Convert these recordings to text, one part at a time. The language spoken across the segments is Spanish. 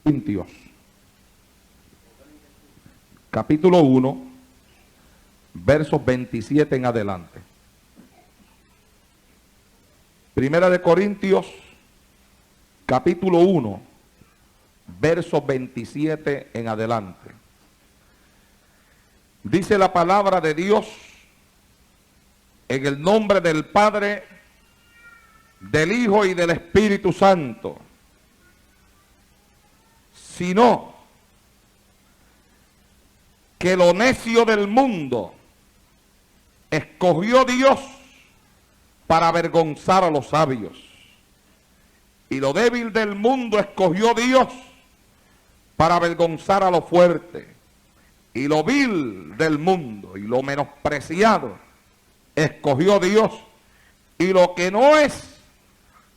Corintios, capítulo 1, versos 27 en adelante. Primera de Corintios, capítulo 1, versos 27 en adelante. Dice la palabra de Dios, en el nombre del Padre, del Hijo y del Espíritu Santo. Sino que lo necio del mundo escogió Dios para avergonzar a los sabios, y lo débil del mundo escogió Dios para avergonzar a lo fuerte, y lo vil del mundo y lo menospreciado escogió Dios, y lo que no es,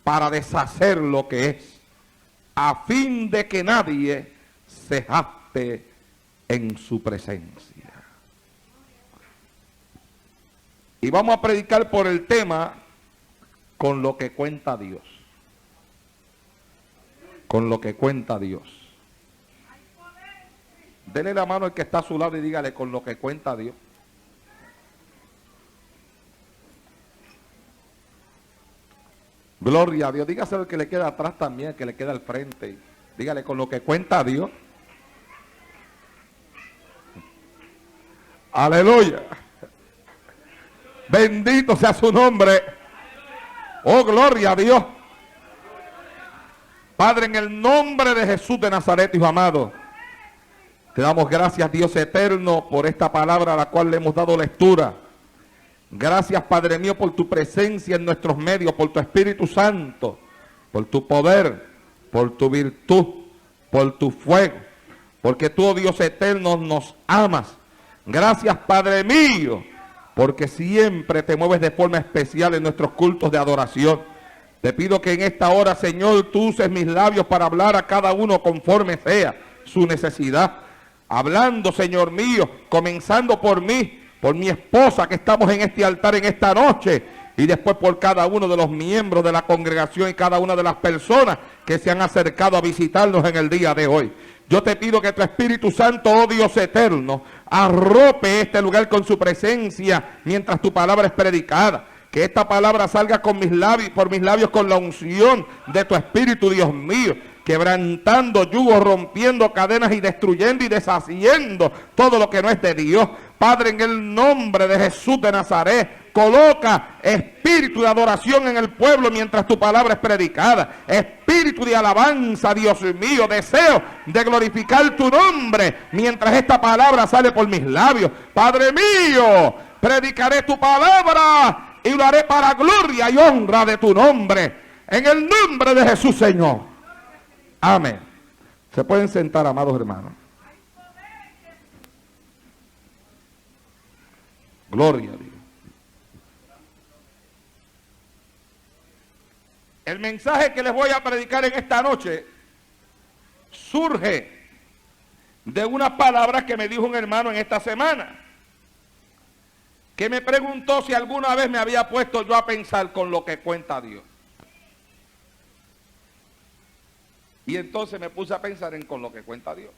para deshacer lo que es, a fin de que nadie se jacte en su presencia. Y vamos a predicar por el tema, con lo que cuenta Dios. Con lo que cuenta Dios. Dele la mano al que está a su lado y dígale: con lo que cuenta Dios. Gloria a Dios. Dígaselo al que le queda atrás también, al que le queda al frente. Dígale: con lo que cuenta Dios. Aleluya. Bendito sea su nombre. Oh, gloria a Dios. Padre, en el nombre de Jesús de Nazaret, Hijo amado, te damos gracias, Dios eterno, por esta palabra a la cual le hemos dado lectura. Gracias, Padre mío, por tu presencia en nuestros medios, por tu Espíritu Santo, por tu poder, por tu virtud, por tu fuego, porque tú, oh Dios eterno, nos amas. Gracias, Padre mío, porque siempre te mueves de forma especial en nuestros cultos de adoración. Te pido que en esta hora, Señor, tú uses mis labios para hablar a cada uno conforme sea su necesidad. Hablando, Señor mío, comenzando por mí, por mi esposa que estamos en este altar en esta noche, y después por cada uno de los miembros de la congregación y cada una de las personas que se han acercado a visitarnos en el día de hoy. Yo te pido que tu Espíritu Santo, oh Dios eterno, arrope este lugar con su presencia mientras tu palabra es predicada. Que esta palabra salga con mis labios, por mis labios, con la unción de tu Espíritu, Dios mío, quebrantando yugos, rompiendo cadenas y destruyendo y deshaciendo todo lo que no es de Dios. Padre, en el nombre de Jesús de Nazaret, coloca espíritu de adoración en el pueblo mientras tu palabra es predicada. Espíritu de alabanza, Dios mío, deseo de glorificar tu nombre mientras esta palabra sale por mis labios. Padre mío, predicaré tu palabra y lo haré para gloria y honra de tu nombre. En el nombre de Jesús, Señor. Amén. Se pueden sentar, amados hermanos. Gloria a Dios. El mensaje que les voy a predicar en esta noche surge de unas palabras que me dijo un hermano en esta semana, que me preguntó si alguna vez me había puesto yo a pensar con lo que cuenta Dios. Y entonces me puse a pensar en con lo que cuenta Dios.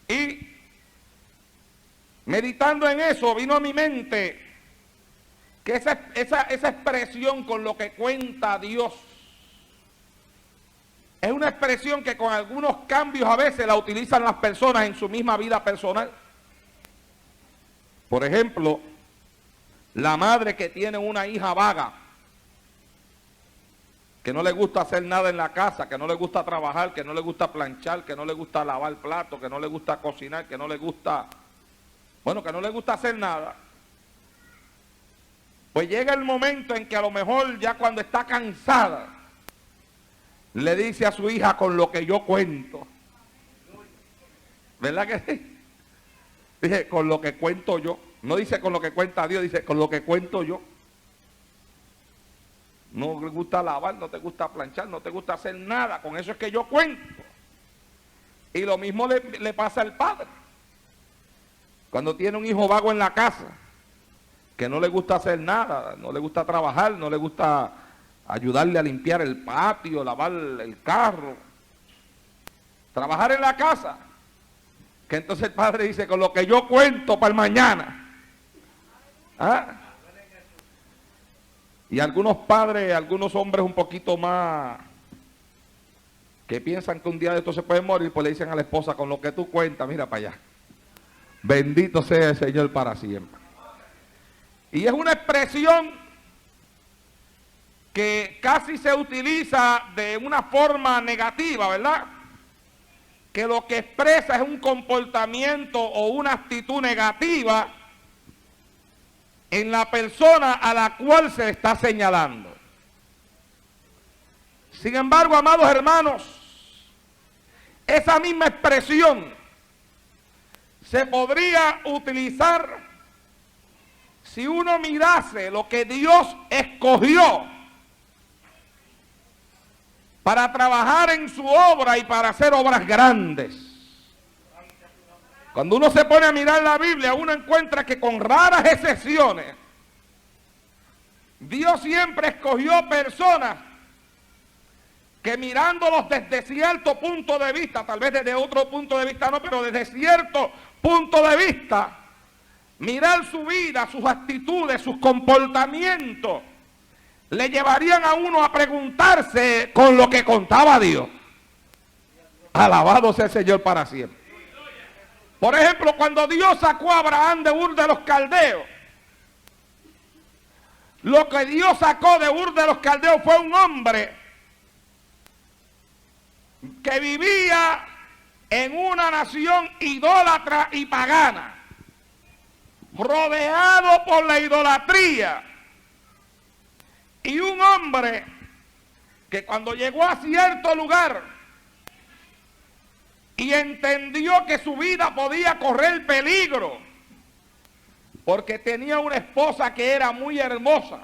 Y meditando en eso, vino a mi mente que esa expresión, con lo que cuenta Dios, es una expresión que con algunos cambios a veces la utilizan las personas en su misma vida personal. Por ejemplo, la madre que tiene una hija vaga, que no le gusta hacer nada en la casa, que no le gusta trabajar, que no le gusta planchar, que no le gusta lavar platos, que no le gusta cocinar, que no le gusta, bueno, que no le gusta hacer nada. Pues llega el momento en que a lo mejor ya cuando está cansada, le dice a su hija: con lo que yo cuento. ¿Verdad que sí? Dice: con lo que cuento yo. No dice con lo que cuenta Dios, dice con lo que cuento yo. No te gusta lavar, no te gusta planchar, no te gusta hacer nada. Con eso es que yo cuento. Y lo mismo le pasa al padre. Cuando tiene un hijo vago en la casa, que no le gusta hacer nada, no le gusta trabajar, no le gusta ayudarle a limpiar el patio, lavar el carro, trabajar en la casa. Que entonces el padre dice, con lo que yo cuento para el mañana. ¿Ah? Y algunos padres, algunos hombres un poquito más, que piensan que un día de esto se puede morir, pues le dicen a la esposa, con lo que tú cuentas, mira para allá. Bendito sea el Señor para siempre. Y es una expresión que casi se utiliza de una forma negativa, ¿verdad? Que lo que expresa es un comportamiento o una actitud negativa en la persona a la cual se le está señalando. Sin embargo, amados hermanos, esa misma expresión se podría utilizar si uno mirase lo que Dios escogió para trabajar en su obra y para hacer obras grandes. Cuando uno se pone a mirar la Biblia, uno encuentra que con raras excepciones, Dios siempre escogió personas que mirándolos desde cierto punto de vista, tal vez desde otro punto de vista no, pero desde cierto punto de vista, mirar su vida, sus actitudes, sus comportamientos, le llevarían a uno a preguntarse con lo que contaba Dios. Alabado sea el Señor para siempre. Por ejemplo, cuando Dios sacó a Abraham de Ur de los Caldeos, lo que Dios sacó de Ur de los Caldeos fue un hombre que vivía en una nación idólatra y pagana, rodeado por la idolatría, y un hombre que cuando llegó a cierto lugar y entendió que su vida podía correr peligro, porque tenía una esposa que era muy hermosa,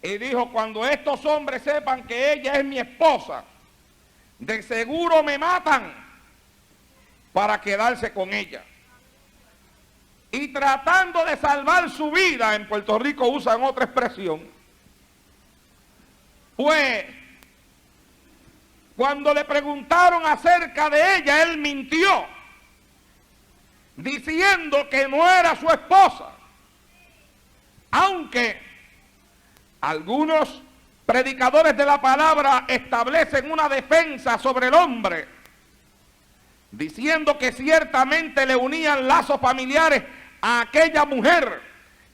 y dijo, cuando estos hombres sepan que ella es mi esposa, de seguro me matan para quedarse con ella. Y tratando de salvar su vida, en Puerto Rico usan otra expresión, pues cuando le preguntaron acerca de ella, él mintió, diciendo que no era su esposa. Aunque algunos predicadores de la palabra establecen una defensa sobre el hombre, diciendo que ciertamente le unían lazos familiares a aquella mujer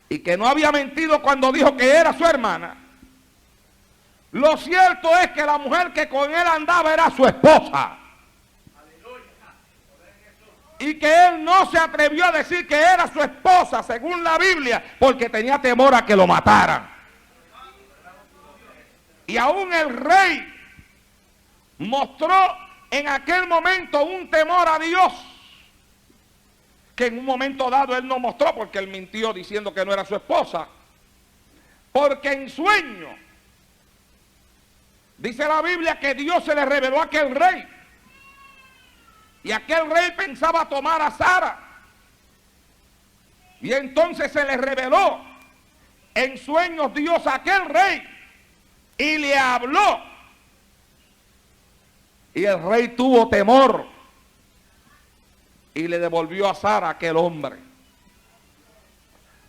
y que no había mentido cuando dijo que era su hermana. Lo cierto es que la mujer que con él andaba era su esposa. Y que él no se atrevió a decir que era su esposa, según la Biblia, porque tenía temor a que lo mataran. Y aún el rey mostró en aquel momento un temor a Dios, que en un momento dado él no mostró, porque él mintió diciendo que no era su esposa, porque en sueño, dice la Biblia que Dios se le reveló a aquel rey, y aquel rey pensaba tomar a Sara, y entonces se le reveló en sueños Dios a aquel rey, y le habló, y el rey tuvo temor, y le devolvió a Sara a aquel hombre.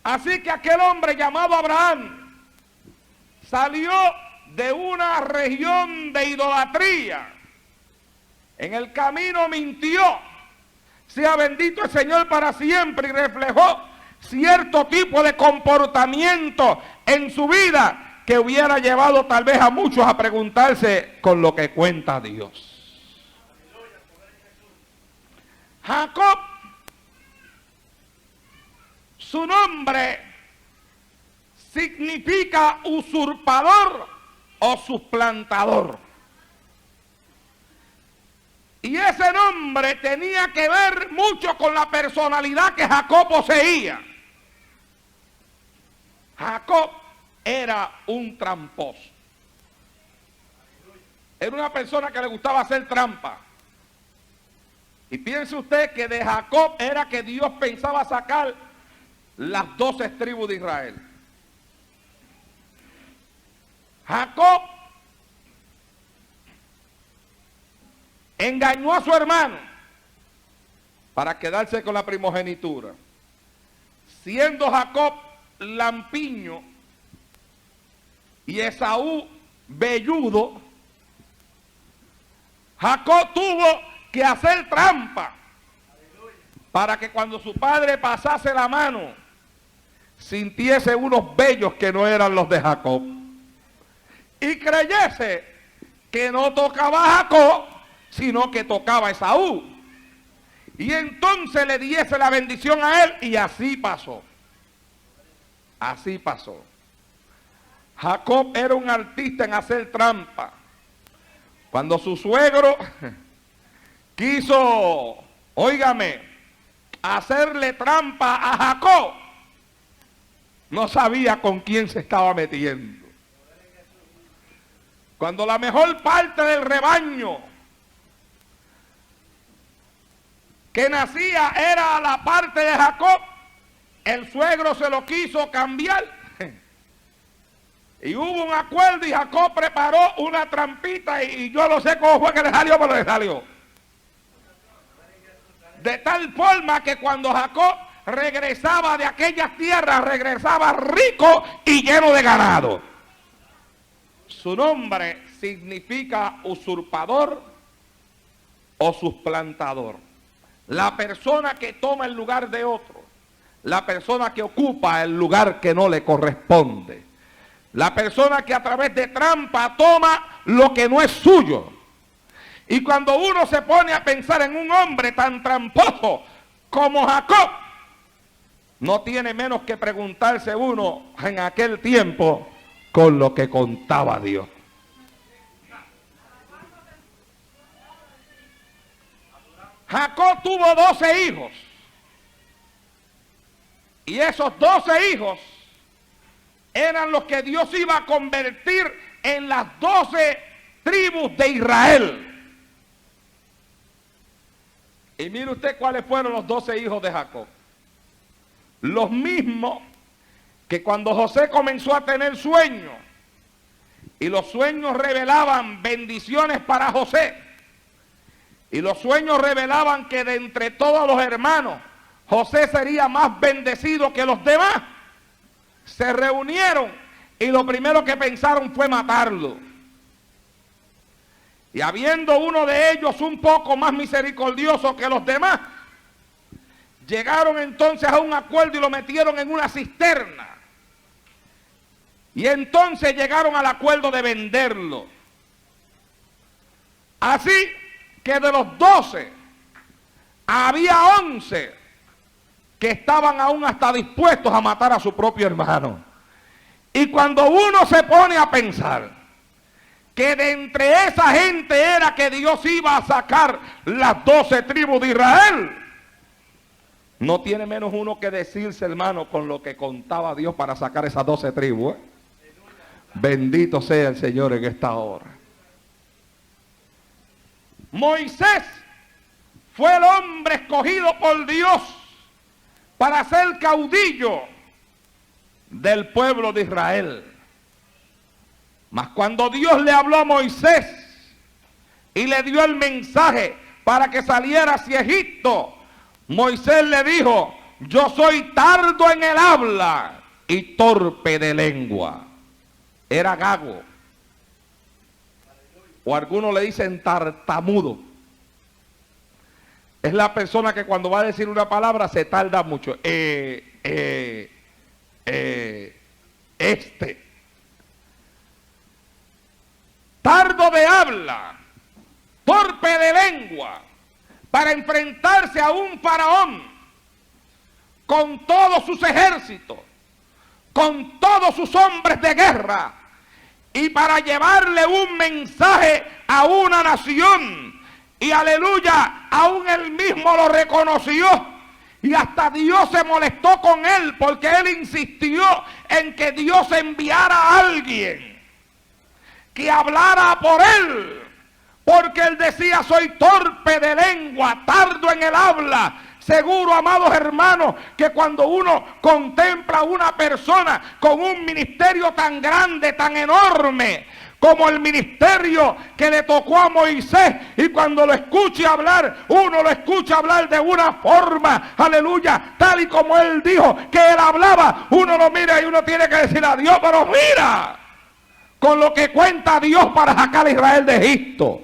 Así que aquel hombre llamado Abraham salió de una región de idolatría. En el camino mintió, sea bendito el Señor para siempre, y reflejó cierto tipo de comportamiento en su vida que hubiera llevado tal vez a muchos a preguntarse con lo que cuenta Dios. Jacob, su nombre significa usurpador o suplantador. Y ese nombre tenía que ver mucho con la personalidad que Jacob poseía. Jacob era un tramposo. Era una persona que le gustaba hacer trampa. Y piense usted que de Jacob era que Dios pensaba sacar las 12 tribus de Israel. Jacob engañó a su hermano para quedarse con la primogenitura. Siendo Jacob lampiño y Esaú velludo, Jacob tuvo que hacer trampa para que cuando su padre pasase la mano, sintiese unos vellos que no eran los de Jacob y creyese que no tocaba a Jacob, sino que tocaba a Esaú. Y entonces le diese la bendición a él, y así pasó. Así pasó. Jacob era un artista en hacer trampa. Cuando su suegro quiso, óigame, hacerle trampa a Jacob, no sabía con quién se estaba metiendo. Cuando la mejor parte del rebaño que nacía era la parte de Jacob, el suegro se lo quiso cambiar. Y hubo un acuerdo y Jacob preparó una trampita y yo no sé cómo fue que le salió, pero le salió. De tal forma que cuando Jacob regresaba de aquellas tierras, regresaba rico y lleno de ganado. Su nombre significa usurpador o suplantador. La persona que toma el lugar de otro. La persona que ocupa el lugar que no le corresponde. La persona que a través de trampa toma lo que no es suyo. Y cuando uno se pone a pensar en un hombre tan tramposo como Jacob, no tiene menos que preguntarse uno en aquel tiempo con lo que contaba Dios. Jacob tuvo 12 hijos. Y esos 12 hijos eran los que Dios iba a convertir en las 12 tribus de Israel. Y mire usted cuáles fueron los 12 hijos de Jacob. Los mismos que cuando José comenzó a tener sueños, y los sueños revelaban bendiciones para José, y los sueños revelaban que de entre todos los hermanos, José sería más bendecido que los demás, se reunieron y lo primero que pensaron fue matarlo. Y habiendo uno de ellos un poco más misericordioso que los demás, llegaron entonces a un acuerdo y lo metieron en una cisterna. Y entonces llegaron al acuerdo de venderlo. Así que de los 12, había 11 que estaban aún hasta dispuestos a matar a su propio hermano. Y cuando uno se pone a pensar que de entre esa gente era que Dios iba a sacar las 12 tribus de Israel, no tiene menos uno que decirse, hermano, con lo que contaba Dios para sacar esas 12 tribus. Bendito sea el Señor en esta hora. Moisés fue el hombre escogido por Dios para ser caudillo del pueblo de Israel. Mas cuando Dios le habló a Moisés y le dio el mensaje para que saliera hacia Egipto, Moisés le dijo: yo soy tardo en el habla y torpe de lengua. Era gago. O algunos le dicen tartamudo. Es la persona que cuando va a decir una palabra se tarda mucho. Tardo de habla, torpe de lengua, para enfrentarse a un faraón con todos sus ejércitos, con todos sus hombres de guerra, y para llevarle un mensaje a una nación. Y aleluya, aún él mismo lo reconoció. Y hasta Dios se molestó con él, porque él insistió en que Dios enviara a alguien que hablara por él. Porque él decía: soy torpe de lengua, tardo en el habla. Seguro, amados hermanos, que cuando uno contempla a una persona con un ministerio tan grande, tan enorme, como el ministerio que le tocó a Moisés, y cuando lo escuche hablar, uno lo escucha hablar de una forma, aleluya, tal y como él dijo que él hablaba, uno lo mira y uno tiene que decir a Dios, pero mira, con lo que cuenta Dios para sacar a Israel de Egipto.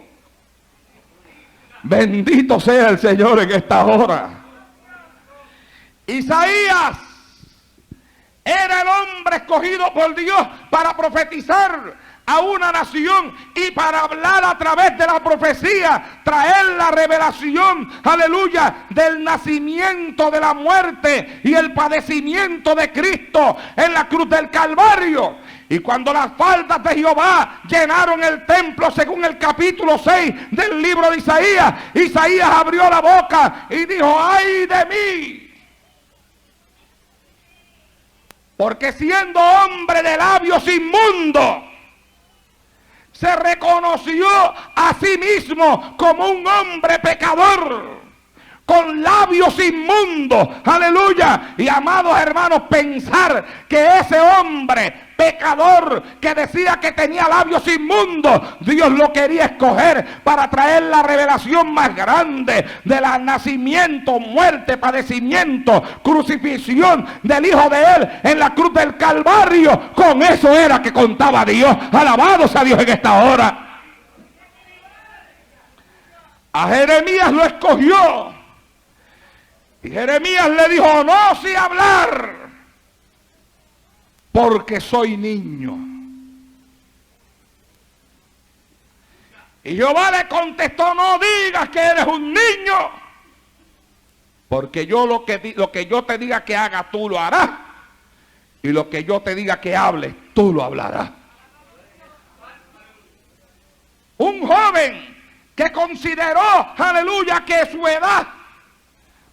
Bendito sea el Señor en esta hora. Isaías era el hombre escogido por Dios para profetizar a una nación y para hablar a través de la profecía, traer la revelación, aleluya, del nacimiento, de la muerte y el padecimiento de Cristo en la cruz del Calvario. Y cuando las faldas de Jehová llenaron el templo, según el capítulo 6 del libro de Isaías, Isaías abrió la boca y dijo: ¡ay de mí! Porque siendo hombre de labios inmundos, se reconoció a sí mismo como un hombre pecador, con labios inmundos, aleluya. Y amados hermanos, pensar que ese hombre pecador que decía que tenía labios inmundos, Dios lo quería escoger para traer la revelación más grande del nacimiento, muerte, padecimiento, crucifixión del Hijo de Él en la cruz del Calvario. Con eso era que contaba Dios. Alabado sea Dios en esta hora. A Jeremías lo escogió, y Jeremías le dijo: no sé hablar, porque soy niño. Y Jehová le contestó: no digas que eres un niño, porque yo lo que yo te diga que haga, tú lo harás, y lo que yo te diga que hables, tú lo hablarás. Un joven que consideró, aleluya, que su edad,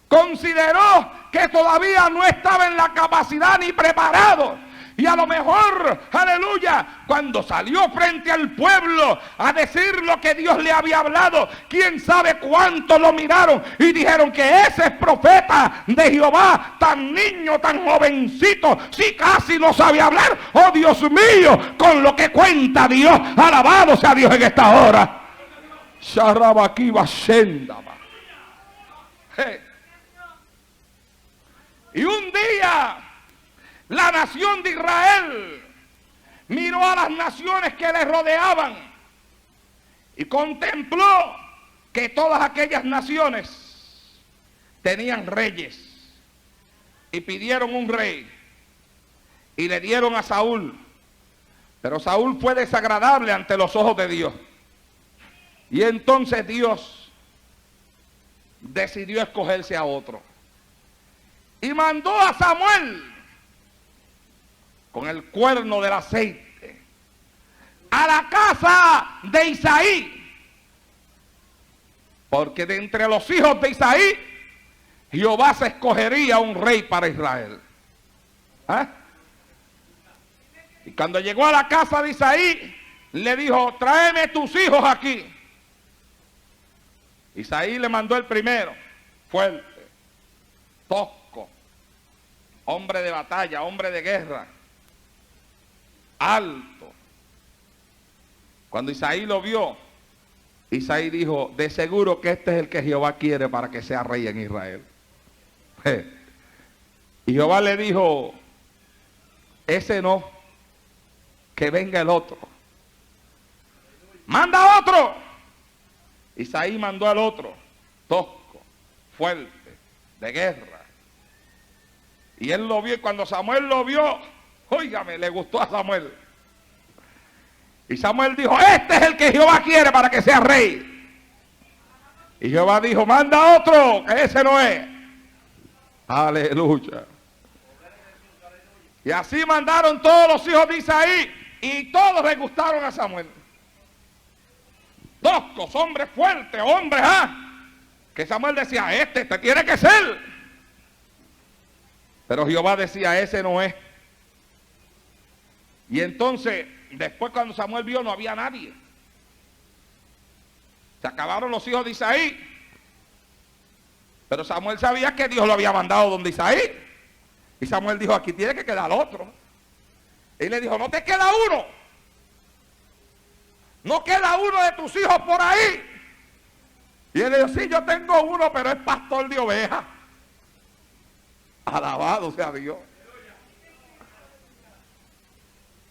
consideró que todavía no estaba en la capacidad ni preparado. Y a lo mejor, aleluya, cuando salió frente al pueblo a decir lo que Dios le había hablado, quién sabe cuántos lo miraron y dijeron: que ese es profeta de Jehová, tan niño, tan jovencito, si casi no sabe hablar. Oh Dios mío, con lo que cuenta Dios, alabado sea Dios en esta hora. Y un día la nación de Israel miró a las naciones que le rodeaban y contempló que todas aquellas naciones tenían reyes, y pidieron un rey y le dieron a Saúl. Pero Saúl fue desagradable ante los ojos de Dios, y entonces Dios decidió escogerse a otro y mandó a Samuel con el cuerno del aceite a la casa de Isaí, porque de entre los hijos de Isaí Jehová se escogería un rey para Israel. Y cuando llegó a la casa de Isaí, le dijo: tráeme tus hijos aquí. Isaí le mandó el primero, fuerte, tosco, hombre de batalla, hombre de guerra, alto. Cuando Isaí lo vio, Isaí dijo: de seguro que este es el que Jehová quiere para que sea rey en Israel. Y Jehová le dijo: ese no, que venga el otro. Manda otro. Isaí mandó al otro, tosco, fuerte, de guerra. Y él lo vio, y cuando Samuel lo vio, óigame, le gustó a Samuel. Y Samuel dijo: este es el que Jehová quiere para que sea rey. Y Jehová dijo: manda otro, que ese no es. Aleluya. Y así mandaron todos los hijos de Isaí, y todos le gustaron a Samuel. Toscos, hombres fuertes, hombres, que Samuel decía: este tiene que ser. Pero Jehová decía: ese no es. Y entonces, después cuando Samuel vio, no había nadie. Se acabaron los hijos de Isaí. Pero Samuel sabía que Dios lo había mandado donde Isaí. Y Samuel dijo: aquí tiene que quedar otro. Y le dijo: no te queda uno. No queda uno de tus hijos por ahí. Y él dijo, sí, yo tengo uno, pero es pastor de ovejas. Alabado sea Dios.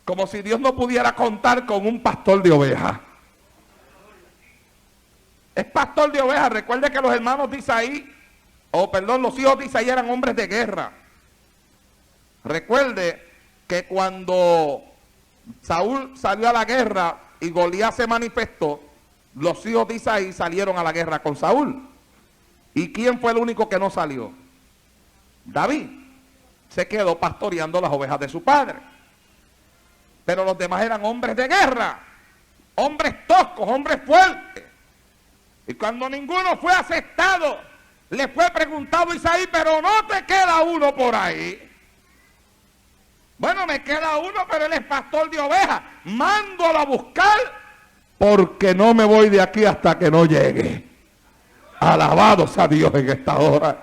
Como si Dios no pudiera contar con un pastor de ovejas. Es pastor de ovejas. Recuerde que los hermanos de Isaí, los hijos de Isaí eran hombres de guerra. Recuerde que cuando Saúl salió a la guerra y Goliat se manifestó, los hijos de Isaí salieron a la guerra con Saúl. ¿Y quién fue el único que no salió? David. Se quedó pastoreando las ovejas de su padre. Pero los demás eran hombres de guerra, hombres toscos, hombres fuertes. Y cuando ninguno fue aceptado, le fue preguntado a Isaí, pero no te queda uno por ahí. Bueno, me queda uno, pero él es pastor de ovejas. Mándolo a buscar, porque no me voy de aquí hasta que no llegue. Alabado sea Dios en esta hora.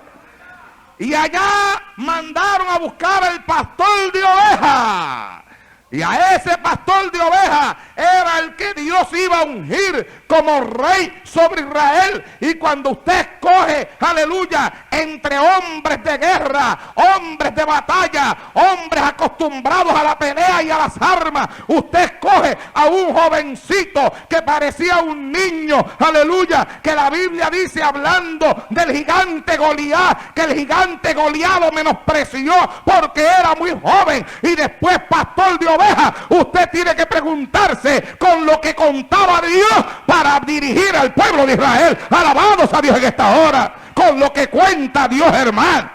Y allá mandaron a buscar al pastor de ovejas. Y a ese pastor de ovejas era el que Dios iba a ungir como rey sobre Israel. Y cuando usted escoge, aleluya, entre hombres de guerra, hombres de batalla, hombres acostumbrados a la pelea y a las armas, usted escoge a un jovencito que parecía un niño, aleluya, que la Biblia dice, hablando del gigante Goliat, que el gigante Goliat lo menospreció porque era muy joven y después pastor de ovejas. Usted tiene que preguntarse con lo que contaba Dios para dirigir al pueblo de Israel. Alabados a Dios en esta hora. Con lo que cuenta Dios, hermano.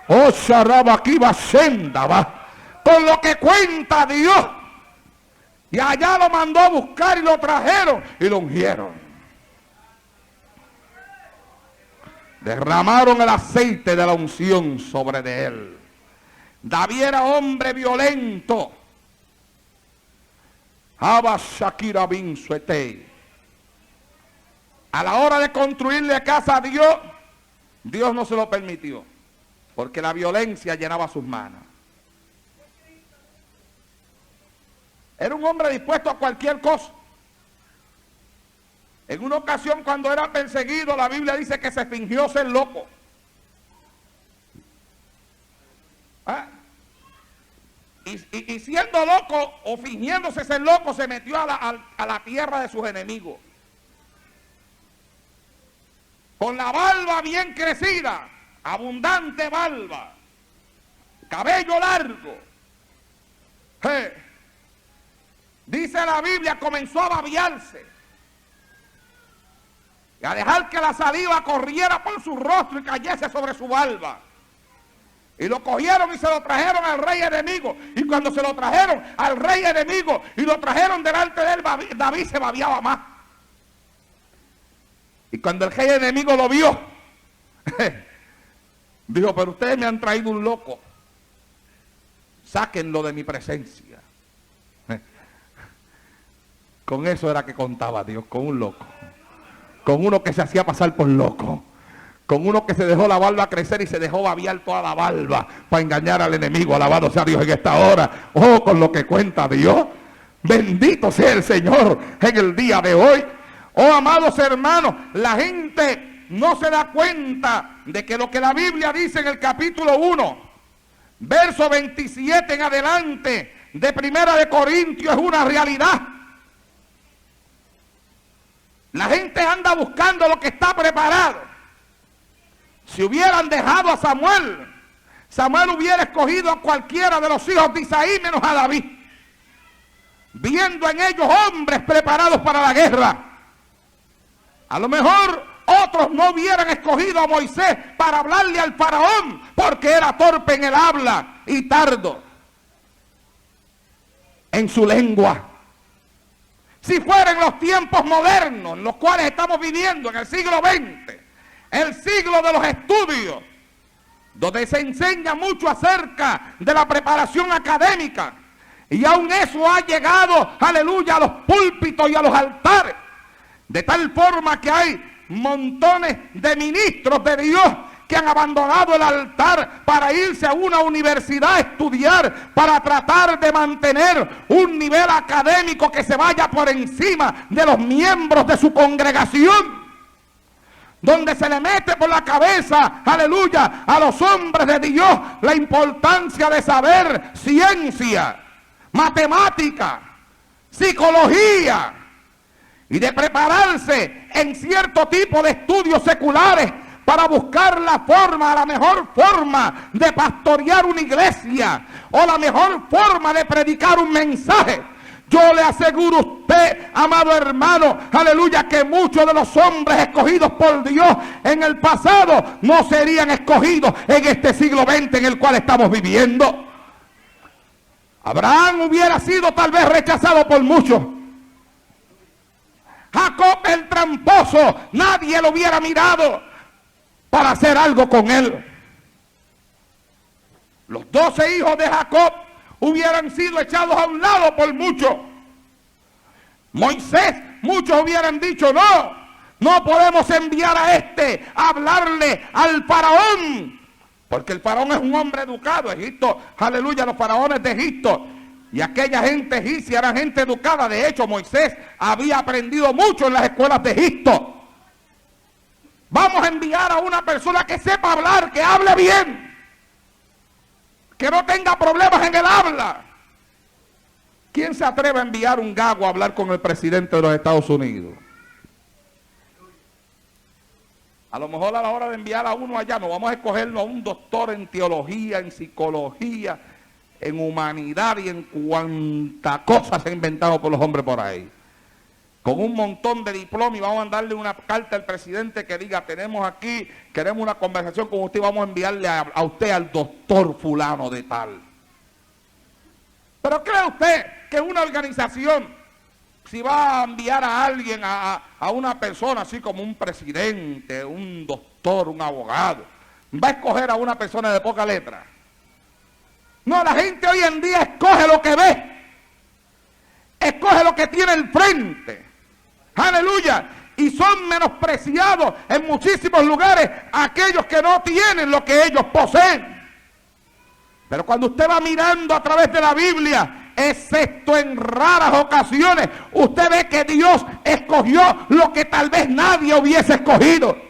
Oh, Sharabakiba Shendaba. Con lo que cuenta Dios. Y allá lo mandó a buscar y lo trajeron y lo ungieron. Derramaron el aceite de la unción sobre de él. David era hombre violento. A la hora de construirle casa a Dios, Dios no se lo permitió, porque la violencia llenaba sus manos. Era un hombre dispuesto a cualquier cosa. En una ocasión, cuando era perseguido, la Biblia dice que se fingió ser loco. ¿Ah? Y siendo loco o fingiéndose ser loco, se metió a la tierra de sus enemigos. Con la barba bien crecida, abundante barba, cabello largo. Dice la Biblia, comenzó a babearse y a dejar que la saliva corriera por su rostro y cayese sobre su barba. Y lo cogieron y se lo trajeron al rey enemigo. Y cuando se lo trajeron al rey enemigo y lo trajeron delante de él, David se babeaba más. Y cuando el rey enemigo lo vio, dijo, pero ustedes me han traído un loco. Sáquenlo de mi presencia. Con eso era que contaba Dios, con un loco. Con uno que se hacía pasar por loco. Con uno que se dejó la barba crecer y se dejó babear toda la barba para engañar al enemigo. Alabado sea Dios en esta hora. Oh, con lo que cuenta Dios. Bendito sea el Señor en el día de hoy. Oh, amados hermanos, la gente no se da cuenta de que lo que la Biblia dice en el capítulo 1, verso 27 en adelante de Primera de Corintios es una realidad. La gente anda buscando lo que está preparado. Si hubieran dejado a Samuel, Samuel hubiera escogido a cualquiera de los hijos de Isaí menos a David, viendo en ellos hombres preparados para la guerra. A lo mejor otros no hubieran escogido a Moisés para hablarle al faraón, porque era torpe en el habla y tardo en su lengua. Si fueran los tiempos modernos, en los cuales estamos viviendo en el siglo XX, el siglo de los estudios, donde se enseña mucho acerca de la preparación académica, y aún eso ha llegado, aleluya, a los púlpitos y a los altares, de tal forma que hay montones de ministros de Dios que han abandonado el altar para irse a una universidad a estudiar, para tratar de mantener un nivel académico que se vaya por encima de los miembros de su congregación, donde se le mete por la cabeza, aleluya, a los hombres de Dios la importancia de saber ciencia, matemática, psicología y de prepararse en cierto tipo de estudios seculares para buscar la mejor forma de pastorear una iglesia o la mejor forma de predicar un mensaje. Yo le aseguro a usted, amado hermano, aleluya, que muchos de los hombres escogidos por Dios en el pasado no serían escogidos en este siglo XX en el cual estamos viviendo. Abraham hubiera sido tal vez rechazado por muchos. Jacob el tramposo, nadie lo hubiera mirado para hacer algo con él. Los 12 hijos de Jacob hubieran sido echados a un lado por muchos. Moisés, muchos hubieran dicho, no podemos enviar a este a hablarle al faraón, porque el faraón es un hombre educado. Egipto, aleluya, los faraones de Egipto y aquella gente egipcia eran gente educada. De hecho, Moisés había aprendido mucho en las escuelas de Egipto. Vamos a enviar a una persona que sepa hablar, que hable bien, que no tenga problemas en el habla. ¿Quién se atreve a enviar un gago a hablar con el presidente de los Estados Unidos? A lo mejor a la hora de enviar a uno allá, no vamos a escogernos a un doctor en teología, en psicología, en humanidad y en cuanta cosa se ha inventado por los hombres por ahí. Con un montón de diplomas, y vamos a mandarle una carta al presidente que diga, tenemos aquí, queremos una conversación con usted, vamos a enviarle a usted al doctor fulano de tal. Pero ¿cree usted que una organización, si va a enviar a alguien, a una persona así como un presidente, un doctor, un abogado, va a escoger a una persona de poca letra? No, la gente hoy en día escoge lo que ve, escoge lo que tiene el frente. Aleluya. Y son menospreciados en muchísimos lugares aquellos que no tienen lo que ellos poseen. Pero cuando usted va mirando a través de la Biblia, excepto en raras ocasiones, usted ve que Dios escogió lo que tal vez nadie hubiese escogido.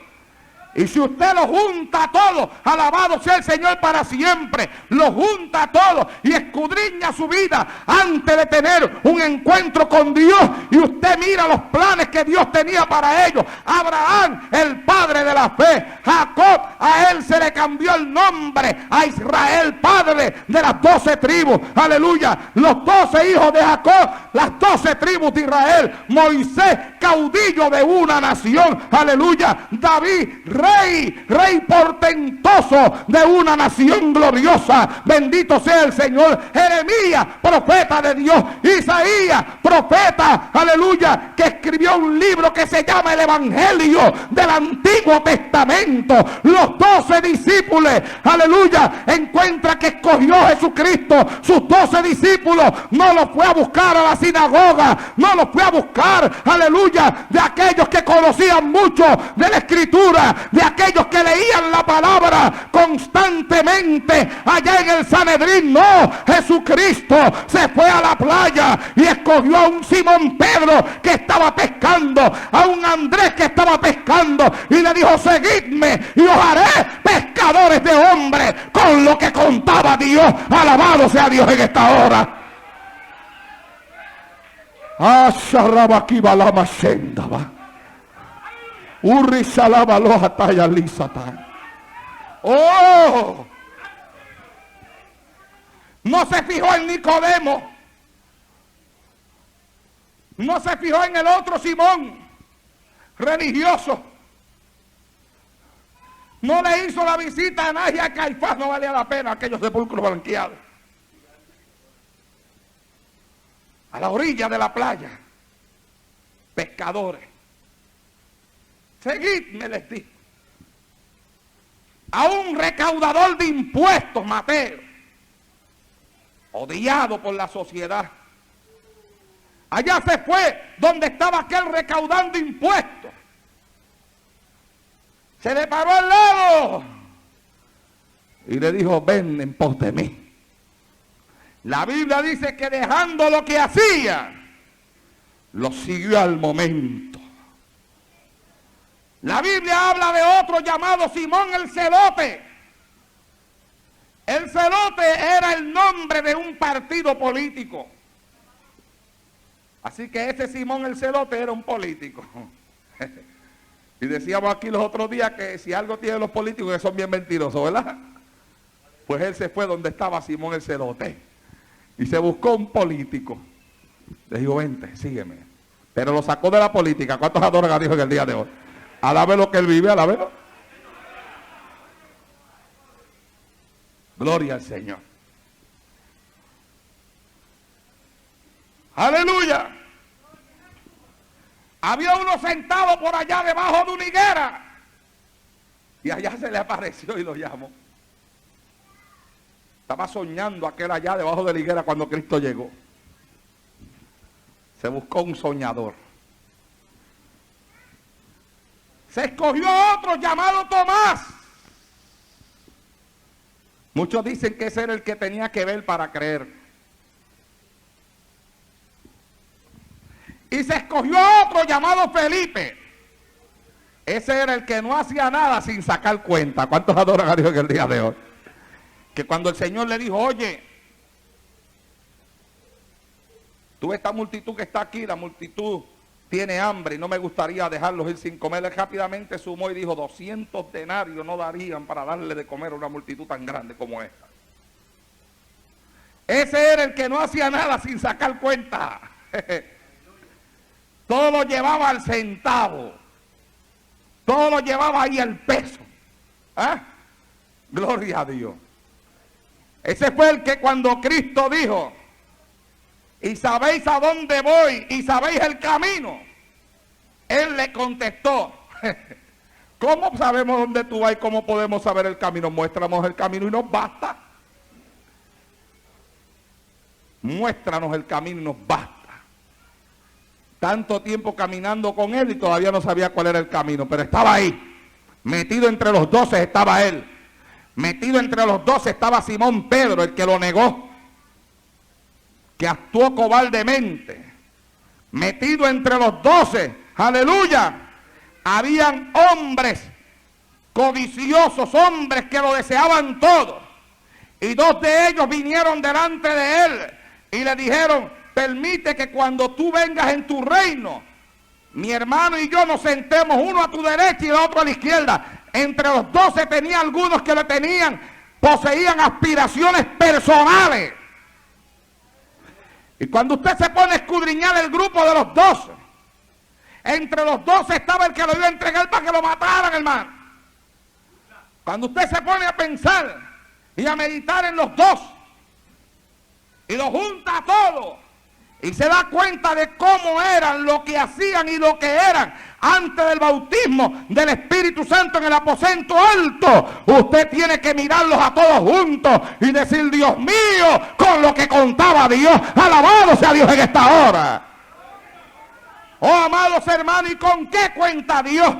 Y si usted lo junta todo, alabado sea el Señor para siempre, lo junta todo y escudriña su vida antes de tener un encuentro con Dios, y usted mira los planes que Dios tenía para ellos. Abraham, el padre de la fe. Jacob, a él se le cambió el nombre a Israel, padre de las 12 tribus. Aleluya. Los 12 hijos de Jacob, las 12 tribus de Israel. Moisés, caudillo de una nación. Aleluya. David, rey portentoso de una nación gloriosa. Bendito sea el Señor. Jeremías, profeta de Dios. Isaías, profeta, aleluya, que escribió un libro que se llama el Evangelio del Antiguo Testamento. Los 12 discípulos, aleluya, encuentra que escogió Jesucristo. Sus 12 discípulos no los fue a buscar a la sinagoga, no los fue a buscar, aleluya, de aquellos que conocían mucho de la Escritura, de aquellos que leían la palabra constantemente allá en el Sanedrín. No, Jesucristo se fue a la playa y escogió a un Simón Pedro que estaba pescando, a un Andrés que estaba pescando, y le dijo, seguidme y os haré pescadores de hombres, con lo que contaba Dios. Alabado sea Dios en esta hora. Oh, no se fijó en Nicodemo, no se fijó en el otro Simón, religioso. No le hizo la visita a nadie, a Caifás. No valía la pena aquellos sepulcros blanqueados a la orilla de la playa. Pescadores, seguidme, les dijo. A un recaudador de impuestos, Mateo, odiado por la sociedad. Allá se fue donde estaba aquel recaudando impuestos. Se le paró al lado y le dijo, ven en pos de mí. La Biblia dice que dejando lo que hacía, lo siguió al momento. La Biblia habla de otro llamado Simón el Celote. El Celote era el nombre de un partido político. Así que ese Simón el Celote era un político. Y decíamos aquí los otros días que si algo tienen los políticos que son bien mentirosos, ¿verdad? Pues él se fue donde estaba Simón el Celote y se buscó un político. Le dijo, vente, sígueme. Pero lo sacó de la política. ¿Cuántos adoran a Dios en el día de hoy? Alabe lo que él vive, alábelo. Gloria al Señor. Aleluya. Había uno sentado por allá debajo de una higuera. Y allá se le apareció y lo llamó. Estaba soñando aquel allá debajo de la higuera cuando Cristo llegó. Se buscó un soñador. Se escogió otro llamado Tomás. Muchos dicen que ese era el que tenía que ver para creer. Y se escogió otro llamado Felipe. Ese era el que no hacía nada sin sacar cuenta. ¿Cuántos adoran a Dios en el día de hoy? Que cuando el Señor le dijo, oye, tú esta multitud que está aquí, la multitud tiene hambre y no me gustaría dejarlos ir sin comer. Él rápidamente sumó y dijo, 200 denarios no darían para darle de comer a una multitud tan grande como esta. Ese era el que no hacía nada sin sacar cuenta. Todo lo llevaba al centavo. Todo lo llevaba ahí al peso. ¿Ah? Gloria a Dios. Ese fue el que cuando Cristo dijo, y sabéis a dónde voy, y sabéis el camino, él le contestó, ¿cómo sabemos dónde tú vas y cómo podemos saber el camino? Muéstranos el camino y nos basta. Muéstranos el camino y nos basta. Tanto tiempo caminando con él y todavía no sabía cuál era el camino, pero estaba ahí, metido entre los 12 estaba él. Metido entre los 12 estaba Simón Pedro, el que lo negó, que actuó cobardemente. Metido entre los 12, aleluya, habían hombres codiciosos, hombres que lo deseaban todo. Y 2 de ellos vinieron delante de él y le dijeron, permite que cuando tú vengas en tu reino, mi hermano y yo nos sentemos, uno a tu derecha y el otro a la izquierda. Entre los 12 tenía algunos que le poseían aspiraciones personales. Y cuando usted se pone a escudriñar el grupo de los 12, entre los 12 estaba el que lo iba a entregar para que lo mataran, hermano. Cuando usted se pone a pensar y a meditar en los 12 y lo junta todo y se da cuenta de cómo eran, lo que hacían y lo que eran antes del bautismo del Espíritu Santo en el aposento alto, usted tiene que mirarlos a todos juntos y decir, Dios mío, con lo que contaba Dios, alabado sea Dios en esta hora. Oh, amados hermanos, ¿y con qué cuenta Dios?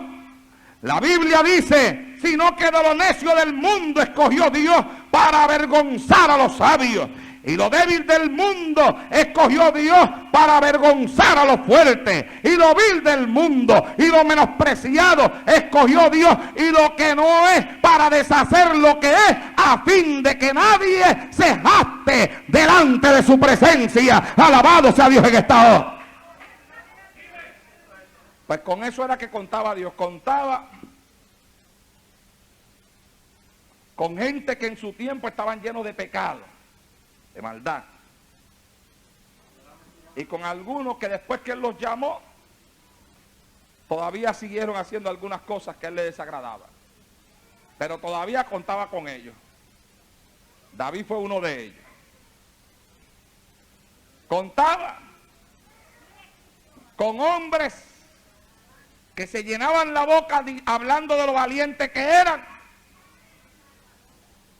La Biblia dice, sino que de lo necio del mundo escogió Dios para avergonzar a los sabios. Y lo débil del mundo escogió Dios para avergonzar a los fuertes. Y lo vil del mundo y lo menospreciado escogió Dios. Y lo que no es para deshacer lo que es, a fin de que nadie se jacte delante de su presencia. Alabado sea Dios en esta hora. Pues con eso era que contaba Dios. Contaba con gente que en su tiempo estaban llenos de pecado, de maldad, y con algunos que después que él los llamó todavía siguieron haciendo algunas cosas que a él le desagradaba, pero todavía contaba con ellos. David fue uno de ellos. Contaba con hombres que se llenaban la boca hablando de lo valientes que eran,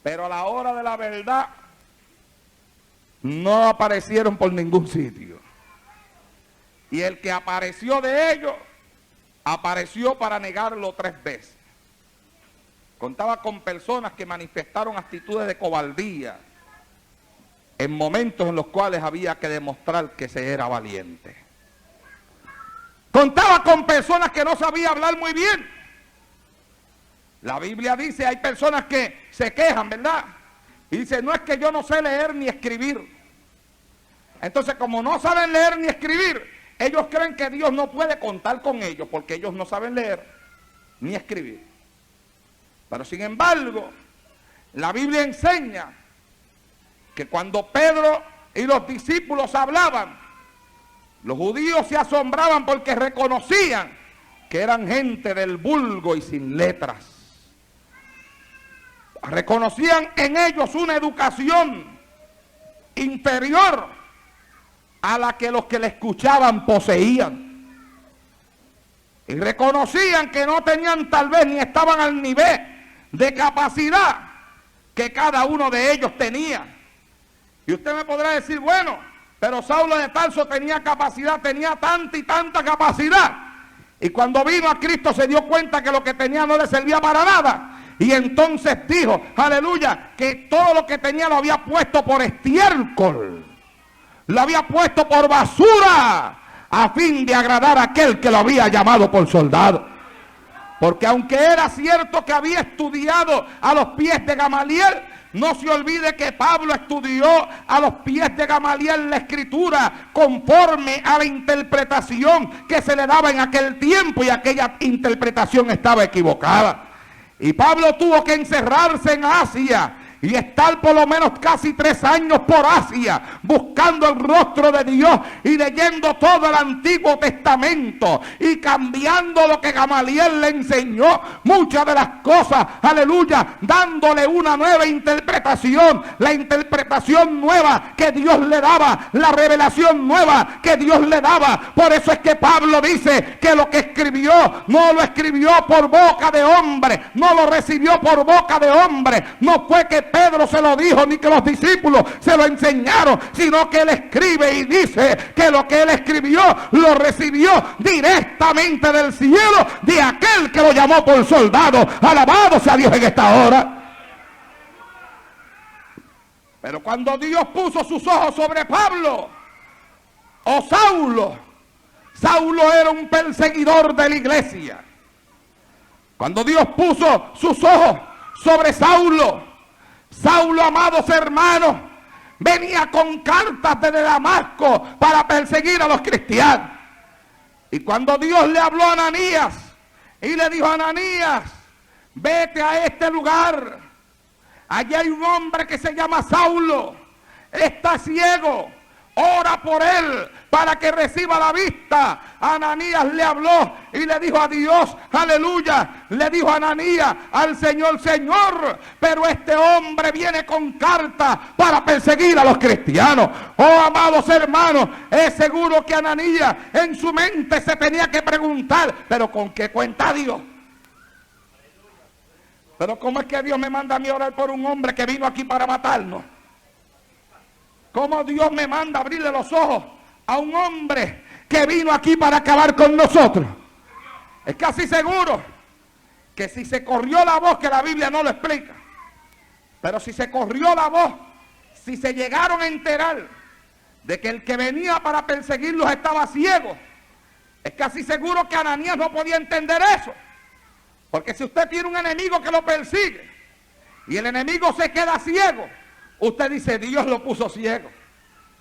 pero a la hora de la verdad no aparecieron por ningún sitio. Y el que apareció de ellos, apareció para negarlo 3 veces. Contaba con personas que manifestaron actitudes de cobardía en momentos en los cuales había que demostrar que se era valiente. Contaba con personas que no sabían hablar muy bien. La Biblia dice, hay personas que se quejan, ¿verdad? Y dice, no es que yo no sé leer ni escribir. Entonces, como no saben leer ni escribir, ellos creen que Dios no puede contar con ellos, porque ellos no saben leer ni escribir. Pero sin embargo, la Biblia enseña que cuando Pedro y los discípulos hablaban, los judíos se asombraban porque reconocían que eran gente del vulgo y sin letras. Reconocían en ellos una educación inferior a la que los que le escuchaban poseían. Y reconocían que no tenían tal vez ni estaban al nivel de capacidad que cada uno de ellos tenía. Y usted me podrá decir, bueno, pero Saulo de Tarso tenía capacidad, tenía tanta y tanta capacidad. Y cuando vino a Cristo se dio cuenta que lo que tenía no le servía para nada. Y entonces dijo, aleluya, que todo lo que tenía lo había puesto por estiércol. Lo había puesto por basura a fin de agradar a aquel que lo había llamado por soldado. Porque aunque era cierto que había estudiado a los pies de Gamaliel, no se olvide que Pablo estudió a los pies de Gamaliel la escritura conforme a la interpretación que se le daba en aquel tiempo, y aquella interpretación estaba equivocada. Y Pablo tuvo que encerrarse en Asia y estar por lo menos casi 3 años por Asia buscando el rostro de Dios y leyendo todo el Antiguo Testamento y cambiando lo que Gamaliel le enseñó, muchas de las cosas, aleluya, dándole una nueva interpretación, la interpretación nueva que Dios le daba, la revelación nueva que Dios le daba. Por eso es que Pablo dice que lo que escribió no lo escribió por boca de hombre, no lo recibió por boca de hombre, no fue que Pedro se lo dijo ni que los discípulos se lo enseñaron, sino que él escribe y dice que lo que él escribió lo recibió directamente del cielo de aquel que lo llamó por soldado. Alabado sea Dios en esta hora. Pero cuando Dios puso sus ojos sobre Pablo o Saulo, Saulo era un perseguidor de la iglesia. Cuando Dios puso sus ojos sobre Saulo, Saulo, amados hermanos, venía con cartas desde Damasco para perseguir a los cristianos. Y cuando Dios le habló a Ananías y le dijo: Ananías, vete a este lugar. Allí hay un hombre que se llama Saulo, está ciego, ora por él para que reciba la vista. Ananías le habló y le dijo a Dios, aleluya, le dijo a Ananías al Señor: Señor, pero este hombre viene con carta para perseguir a los cristianos. Oh, amados hermanos, es seguro que Ananías en su mente se tenía que preguntar: pero ¿con qué cuenta Dios? Pero ¿cómo es que Dios me manda a mí a orar por un hombre que vino aquí para matarnos? ¿Cómo Dios me manda a abrirle los ojos a un hombre que vino aquí para acabar con nosotros? Es casi seguro que si se corrió la voz, que la Biblia no lo explica, pero si se corrió la voz, si se llegaron a enterar de que el que venía para perseguirlos estaba ciego, es casi seguro que Ananías no podía entender eso. Porque si usted tiene un enemigo que lo persigue y el enemigo se queda ciego, usted dice: Dios lo puso ciego.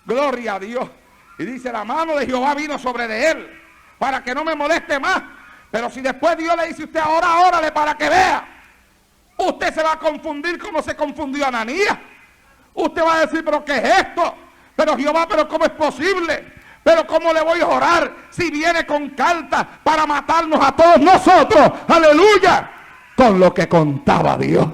Gloria a Dios. Y dice: la mano de Jehová vino sobre de él para que no me moleste más. Pero si después Dios le dice a usted: ahora órale para que vea, usted se va a confundir como se confundió Ananías. Usted va a decir: pero ¿qué es esto? Pero Jehová, pero ¿cómo es posible? Pero ¿cómo le voy a orar si viene con carta para matarnos a todos nosotros? Aleluya. Con lo que contaba Dios.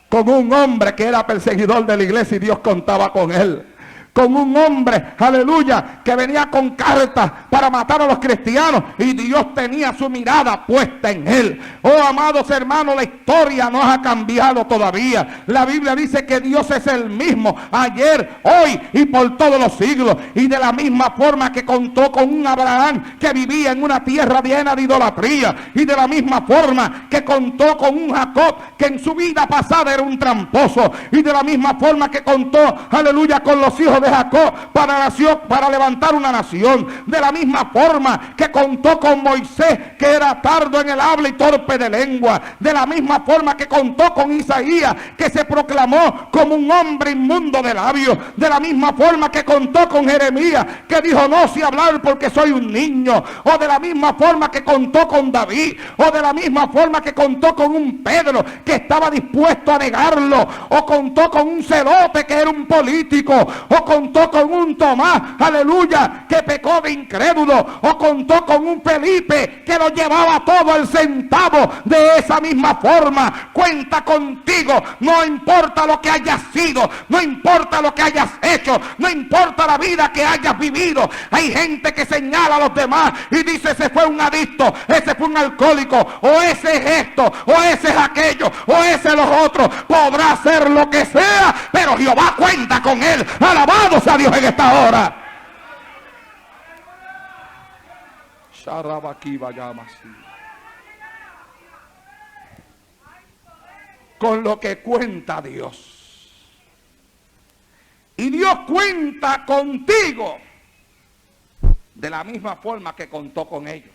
Con un hombre que era perseguidor de la iglesia y Dios contaba con él. con un hombre, aleluya, que venía con cartas para matar a los cristianos, y Dios tenía su mirada puesta en él. Oh, amados hermanos, la historia no ha cambiado todavía. La Biblia dice que Dios es el mismo ayer, hoy y por todos los siglos. Y de la misma forma que contó con un Abraham que vivía en una tierra llena de idolatría, y de la misma forma que contó con un Jacob que en su vida pasada era un tramposo, y de la misma forma que contó, aleluya, con los hijos de Jacob para levantar una nación, de la misma forma que contó con Moisés, que era tardo en el habla y torpe de lengua, de la misma forma que contó con Isaías, que se proclamó como un hombre inmundo de labios, de la misma forma que contó con Jeremías, que dijo: no sé hablar porque soy un niño, o de la misma forma que contó con David, o de la misma forma que contó con un Pedro que estaba dispuesto a negarlo, o contó con un Celote que era un político, o contó con un Tomás, aleluya, que pecó de incrédulo, o contó con un Felipe que lo llevaba todo al centavo. De esa misma forma cuenta contigo, no importa lo que hayas sido, no importa lo que hayas hecho, no importa la vida que hayas vivido. Hay gente que señala a los demás y dice: ese fue un adicto, ese fue un alcohólico, o ese es esto, o ese es aquello, o ese es lo otro. Podrá hacer lo que sea, pero Jehová cuenta con él. Alabado sea Dios en esta hora. Con lo que cuenta Dios. Y Dios cuenta contigo de la misma forma que contó con ellos.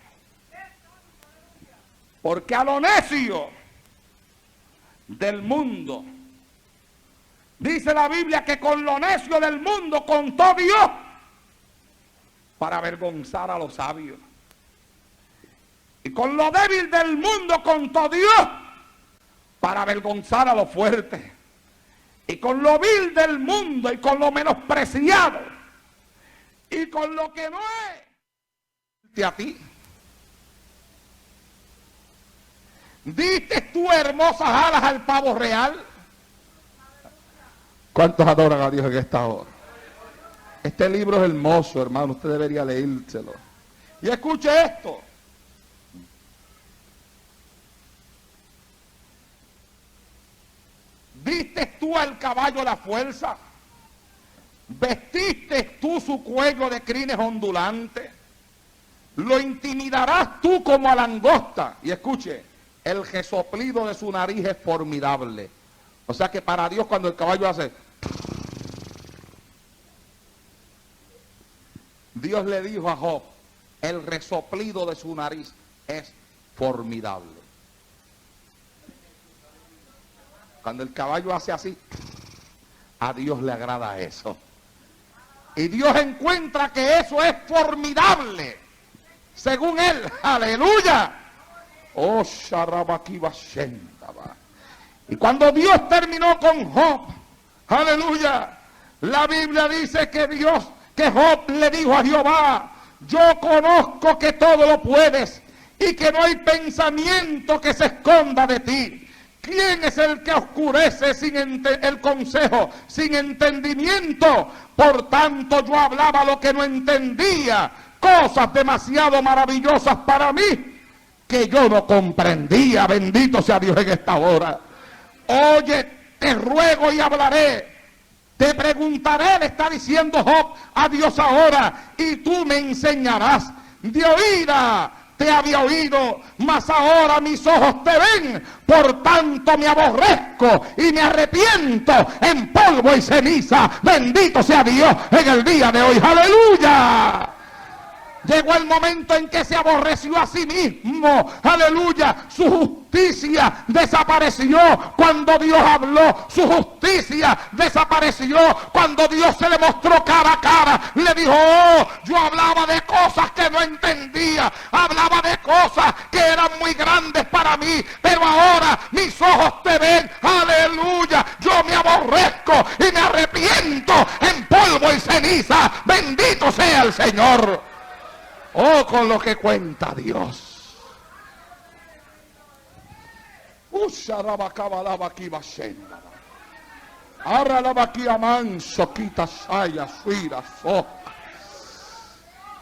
Porque a lo necio del mundo, dice la Biblia que con lo necio del mundo contó Dios para avergonzar a los sabios. Y con lo débil del mundo contó Dios para avergonzar a los fuertes. Y con lo vil del mundo y con lo menospreciado y con lo que no es a ti. ¿Diste tú hermosas alas al pavo real? ¿Cuántos adoran a Dios en esta hora? Este libro es hermoso, hermano, usted debería leérselo. Y escuche esto. ¿Diste tú al caballo la fuerza? ¿Vestiste tú su cuello de crines ondulantes? ¿Lo intimidarás tú como a langosta? Y escuche, el resoplido de su nariz es formidable. O sea que para Dios, cuando el caballo hace... Dios le dijo a Job: el resoplido de su nariz es formidable. Cuando el caballo hace así, a Dios le agrada eso. Y Dios encuentra que eso es formidable, según él. ¡Aleluya! Oh, Sharabakiba Shendaba. Y cuando Dios terminó con Job, aleluya, la Biblia dice que Job le dijo a Jehová: yo conozco que todo lo puedes y que no hay pensamiento que se esconda de ti. ¿Quién es el que oscurece el consejo sin entendimiento? Por tanto, yo hablaba lo que no entendía, cosas demasiado maravillosas para mí que yo no comprendía. Bendito sea Dios en esta hora. Oye, te ruego y hablaré. Te preguntaré, le está diciendo Job a Dios ahora, y tú me enseñarás. De oída te había oído, mas ahora mis ojos te ven. Por tanto me aborrezco y me arrepiento en polvo y ceniza. Bendito sea Dios en el día de hoy. ¡Aleluya! Llegó el momento en que se aborreció a sí mismo. Aleluya. Su justicia desapareció cuando Dios habló. Su justicia desapareció cuando Dios se le mostró cara a cara. Le dijo: oh, yo hablaba de cosas que no entendía. Hablaba de cosas que eran muy grandes para mí. Pero ahora mis ojos te ven. Aleluya. Yo me aborrezco y me arrepiento en polvo y ceniza. Bendito sea el Señor. Oh, con lo que cuenta Dios. Ahora la vaquilla manso, quita saya, suira, so.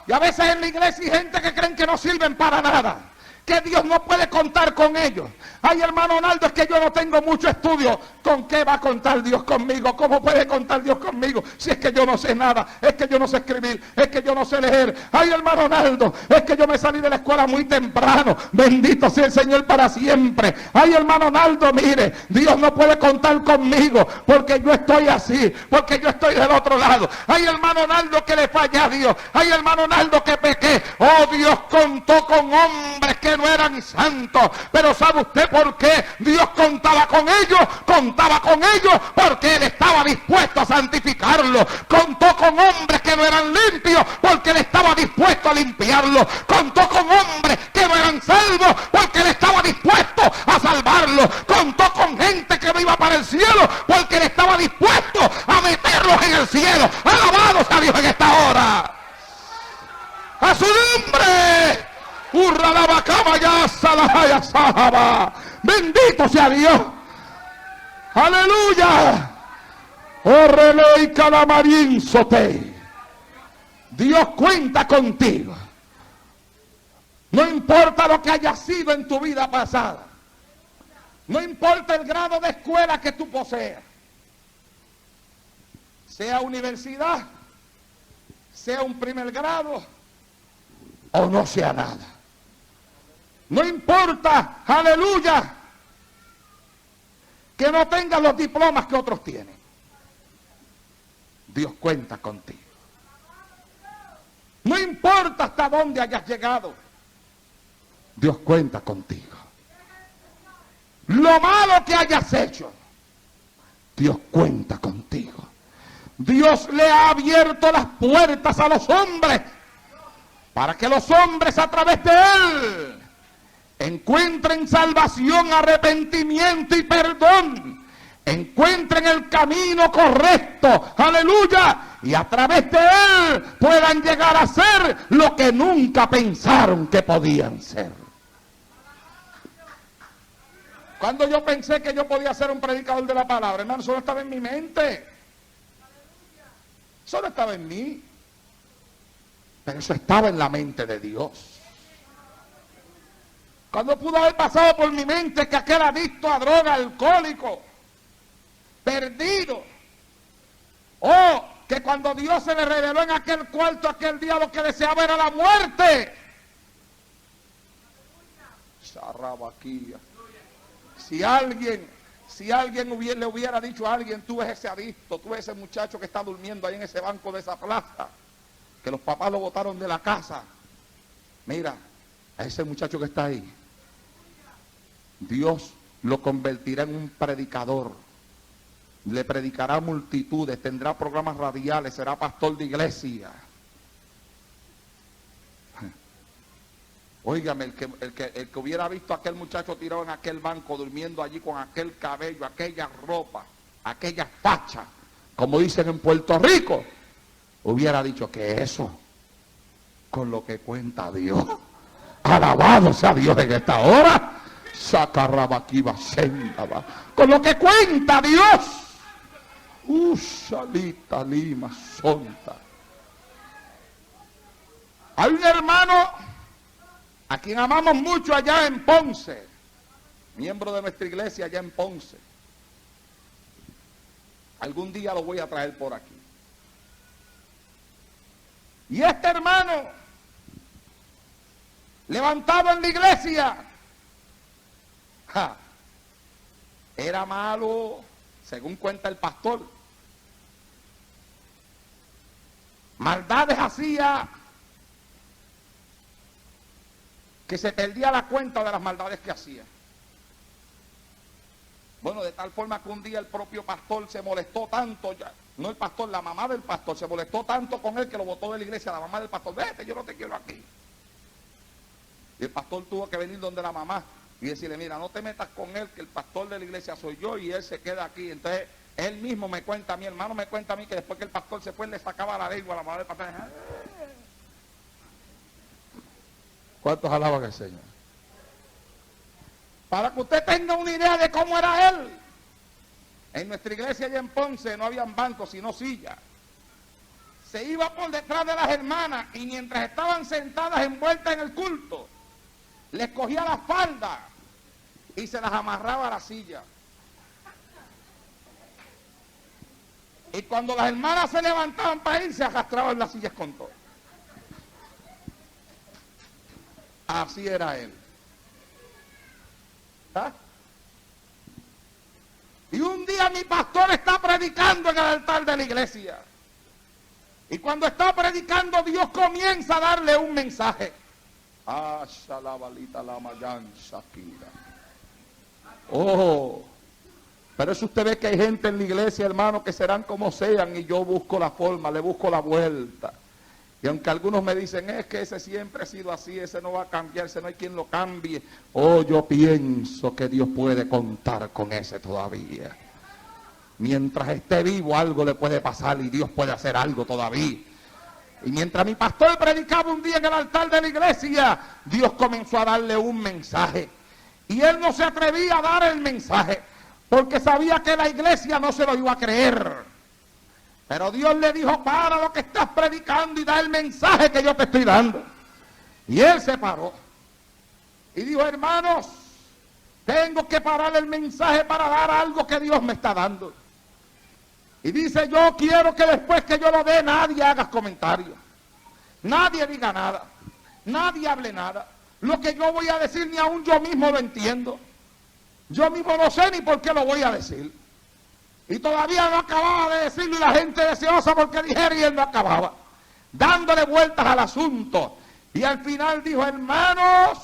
Y a veces en la iglesia hay gente que creen que no sirven para nada, que Dios no puede contar con ellos. Ay, hermano Naldo, es que yo no tengo mucho estudio. ¿Con qué va a contar Dios conmigo? ¿Cómo puede contar Dios conmigo? Si es que yo no sé nada, es que yo no sé escribir, es que yo no sé leer. Ay, hermano Naldo, es que yo me salí de la escuela muy temprano. Bendito sea el Señor para siempre. Ay, hermano Naldo, mire, Dios no puede contar conmigo porque yo estoy así, porque yo estoy del otro lado. Ay, hermano Naldo, que le fallé a Dios. Ay, hermano Naldo, que pequé. Oh, Dios contó con hombres que no eran santos. Pero ¿sabe usted por qué Dios contaba con ellos? Contaba con ellos porque Él estaba dispuesto a santificarlos. Contó con hombres que no eran limpios porque Él estaba dispuesto a limpiarlos. Contó con hombres que no eran salvos porque Él estaba dispuesto a salvarlos. Contó con gente que no iba para el cielo porque Él estaba dispuesto a meterlos en el cielo. Alabado sea Dios en esta hora. ¡A su nombre! ¡Hurra la vacama ya, salaya, sahaba! ¡Bendito sea Dios! ¡Aleluya! ¡Orrele y calamarín sote! Dios cuenta contigo. No importa lo que haya sido en tu vida pasada. No importa el grado de escuela que tú poseas. Sea universidad, sea un primer grado, o no sea nada. No importa, aleluya, que no tengas los diplomas que otros tienen. Dios cuenta contigo. No importa hasta dónde hayas llegado. Dios cuenta contigo. Lo malo que hayas hecho, Dios cuenta contigo. Dios le ha abierto las puertas a los hombres para que los hombres a través de Él encuentren salvación, arrepentimiento y perdón. Encuentren el camino correcto, aleluya, y a través de Él puedan llegar a ser lo que nunca pensaron que podían ser. Cuando yo pensé que yo podía ser un predicador de la palabra, hermano, eso no estaba en mi mente. Eso no estaba en mí. Pero eso estaba en la mente de Dios. Cuando pudo haber pasado por mi mente que aquel adicto a droga, alcohólico, perdido, o que cuando Dios se le reveló en aquel cuarto aquel día lo que deseaba era la muerte. Si alguien le hubiera dicho a alguien, tú eres ese adicto, tú eres ese muchacho que está durmiendo ahí en ese banco de esa plaza, que los papás lo botaron de la casa, mira, a ese muchacho que está ahí, Dios lo convertirá en un predicador, le predicará a multitudes, tendrá programas radiales, será pastor de iglesia. Óigame, el que hubiera visto a aquel muchacho tirado en aquel banco, durmiendo allí con aquel cabello, aquella ropa, aquella facha, como dicen en Puerto Rico, hubiera dicho que eso, con lo que cuenta Dios, alabado sea Dios en esta hora, sacarrabaquiva sendaba, con lo que cuenta Dios, salita lima sonta. Hay un hermano a quien amamos mucho allá en Ponce, miembro de nuestra iglesia allá en Ponce. Algún día lo voy a traer por aquí. Y este hermano, levantado en la iglesia, era malo, según cuenta el pastor. Maldades hacía que se perdía la cuenta de las maldades que hacía. Bueno, de tal forma que un día el propio pastor se molestó tanto, no el pastor, la mamá del pastor, se molestó tanto con él que lo botó de la iglesia. La mamá del pastor, vete, yo no te quiero aquí. Y el pastor tuvo que venir donde la mamá y decirle, mira, no te metas con él, que el pastor de la iglesia soy yo y él se queda aquí. Entonces, él mismo me cuenta a mi hermano, me cuenta a mí que después que el pastor se fue, le sacaba la lengua a la mamá del pastor. ¿Cuántos alaban al Señor? Para que usted tenga una idea de cómo era él. En nuestra iglesia allá en Ponce no habían bancos, sino sillas. Se iba por detrás de las hermanas y mientras estaban sentadas envueltas en el culto, les cogía la falda y se las amarraba a la silla. Y cuando las hermanas se levantaban para ir, se arrastraban las sillas con todo. Así era él. ¿Ah? Y un día mi pastor está predicando en el altar de la iglesia. Y cuando está predicando, Dios comienza a darle un mensaje. Oh, pero eso usted ve que hay gente en la iglesia, hermano, que serán como sean, y yo busco la forma, le busco la vuelta. Y aunque algunos me dicen, es que ese siempre ha sido así, ese no va a cambiar, ese no hay quien lo cambie. Oh, yo pienso que Dios puede contar con ese todavía. Mientras esté vivo, algo le puede pasar y Dios puede hacer algo todavía. Y mientras mi pastor predicaba un día en el altar de la iglesia, Dios comenzó a darle un mensaje. Y él no se atrevía a dar el mensaje, porque sabía que la iglesia no se lo iba a creer. Pero Dios le dijo, para lo que estás predicando y da el mensaje que yo te estoy dando. Y él se paró. Y dijo, hermanos, tengo que parar el mensaje para dar algo que Dios me está dando. Y dice, yo quiero que después que yo lo dé, nadie haga comentarios. Nadie diga nada. Nadie hable nada. Lo que yo voy a decir ni aún yo mismo lo entiendo. Yo mismo no sé ni por qué lo voy a decir. Y todavía no acababa de decirlo y la gente deseosa porque dijera y él no acababa. Dándole vueltas al asunto. Y al final dijo, hermanos,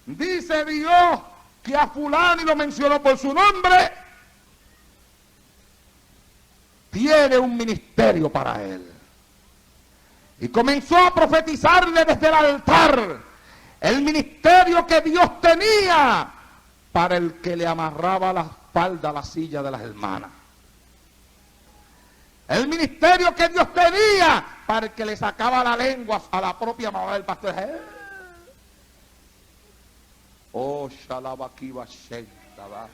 dice Dios que a fulano, y lo mencionó por su nombre, tiene un ministerio para él. Y comenzó a profetizarle desde el altar el ministerio que Dios tenía para el que le amarraba la espalda a la silla de las hermanas. El ministerio que Dios tenía para el que le sacaba la lengua a la propia mamá del pastor. Oh, Shalabakiba Shentaba.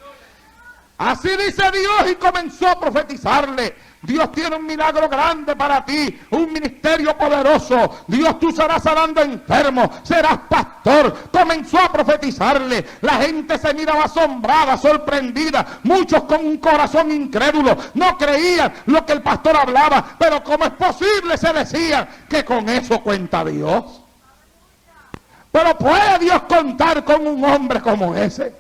Así dice Dios, y comenzó a profetizarle. Dios tiene un milagro grande para ti, un ministerio poderoso. Dios, tú serás sanando enfermos, serás pastor. Comenzó a profetizarle. La gente se miraba asombrada, sorprendida. Muchos con un corazón incrédulo no creían lo que el pastor hablaba. Pero ¿cómo es posible? Se decía que con eso cuenta Dios. Pero ¿puede Dios contar con un hombre como ese?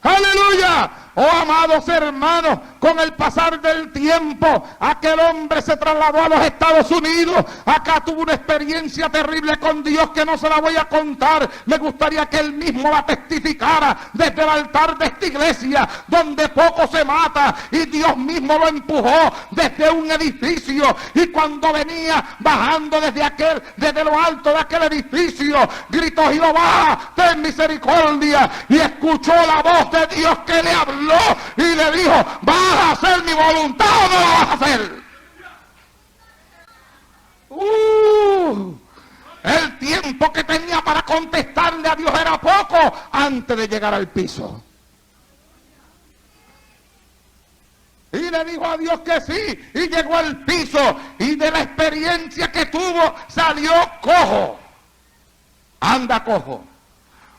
¡Aleluya! Oh, amados hermanos, con el pasar del tiempo, aquel hombre se trasladó a los Estados Unidos. Acá tuvo una experiencia terrible con Dios que no se la voy a contar. Me gustaría que él mismo la testificara desde el altar de esta iglesia, donde poco se mata, y Dios mismo lo empujó desde un edificio. Y cuando venía bajando desde lo alto de aquel edificio, gritó, Jehová, ten misericordia, y escuchó la voz de Dios que le habló y le dijo, ¿vas a hacer mi voluntad o no la vas a hacer? El tiempo que tenía para contestarle a Dios era poco antes de llegar al piso. Y le dijo a Dios que sí, y llegó al piso, y de la experiencia que tuvo salió cojo. Anda cojo.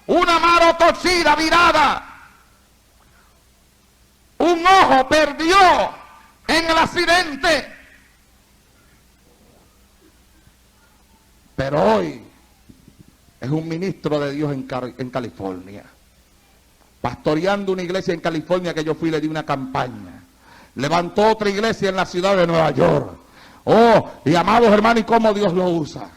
Una mano torcida, virada. Un ojo perdió en el accidente. Pero hoy es un ministro de Dios en California. Pastoreando una iglesia en California que yo fui, le di una campaña. Levantó otra iglesia en la ciudad de Nueva York. Oh, y amados hermanos, ¿y cómo Dios lo usa?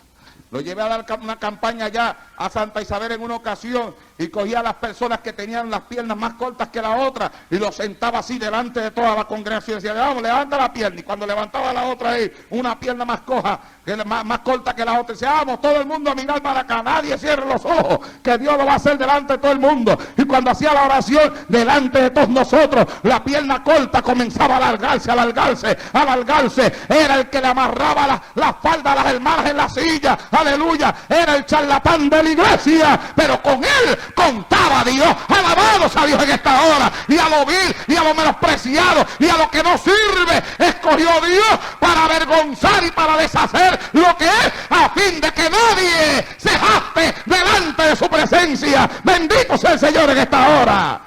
Lo llevé a dar una campaña allá a Santa Isabel en una ocasión y cogía a las personas que tenían las piernas más cortas que la otra y los sentaba así delante de toda la congregación y decía, vamos, levanta la pierna. Y cuando levantaba la otra ahí, una pierna más coja, más corta que la otra, decía, vamos, todo el mundo a mirar para acá, nadie cierre los ojos, que Dios lo va a hacer delante de todo el mundo. Y cuando hacía la oración delante de todos nosotros, la pierna corta comenzaba a alargarse, alargarse, alargarse. Era el que le amarraba la falda a las hermanas en la silla. Aleluya, era el charlatán de la iglesia, pero con él contaba a Dios. Alabado sea Dios en esta hora. Y a lo vil y a lo menospreciado y a lo que no sirve, escogió Dios para avergonzar y para deshacer lo que es, a fin de que nadie se jacte delante de su presencia. Bendito sea el Señor en esta hora.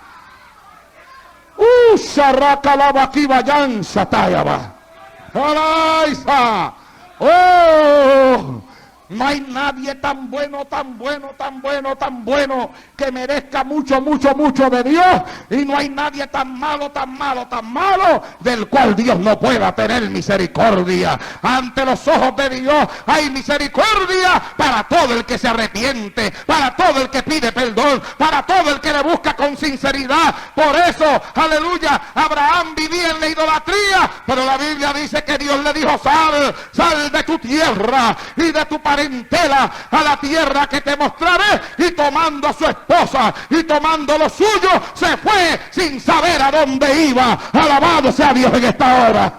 Oh, no hay nadie tan bueno, tan bueno, tan bueno, tan bueno que merezca mucho, mucho, mucho de Dios. Y no hay nadie tan malo, tan malo, tan malo del cual Dios no pueda tener misericordia. Ante los ojos de Dios hay misericordia para todo el que se arrepiente, para todo el que pide perdón, para todo el que le busca con sinceridad. Por eso, aleluya, Abraham vivía en la idolatría, pero la Biblia dice que Dios le dijo: sal de tu tierra y de tu parentela a la tierra que te mostraré. Y tomando a su esposa y tomando lo suyo, se fue sin saber a dónde iba. Alabado sea Dios en esta hora.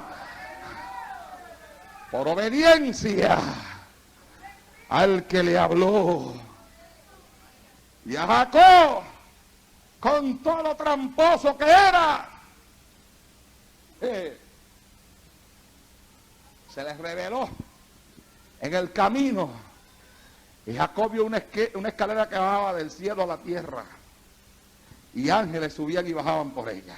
Por obediencia al que le habló. Y a Jacob, con todo lo tramposo que era, se les reveló en el camino. Y Jacob vio una escalera que bajaba del cielo a la tierra. Y ángeles subían y bajaban por ella.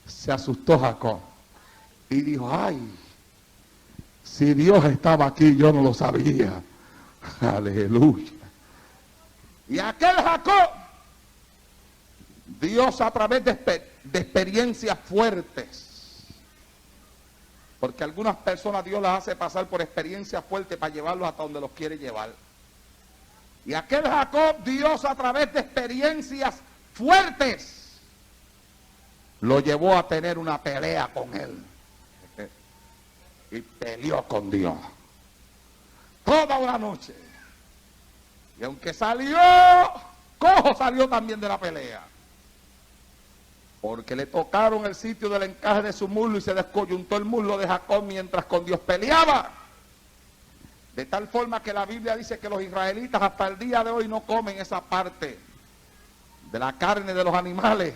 Se asustó Jacob. Y dijo: ay, si Dios estaba aquí, yo no lo sabía. Aleluya. Y aquel Jacob, Dios a través de experiencias fuertes, porque algunas personas Dios las hace pasar por experiencias fuertes para llevarlos hasta donde los quiere llevar. Y aquel Jacob, Dios a través de experiencias fuertes lo llevó a tener una pelea con él. Y peleó con Dios toda una noche. Y aunque salió cojo, salió también de la pelea, porque le tocaron el sitio del encaje de su muslo y se descoyuntó el muslo de Jacob mientras con Dios peleaba. De tal forma que la Biblia dice que los israelitas hasta el día de hoy no comen esa parte de la carne de los animales,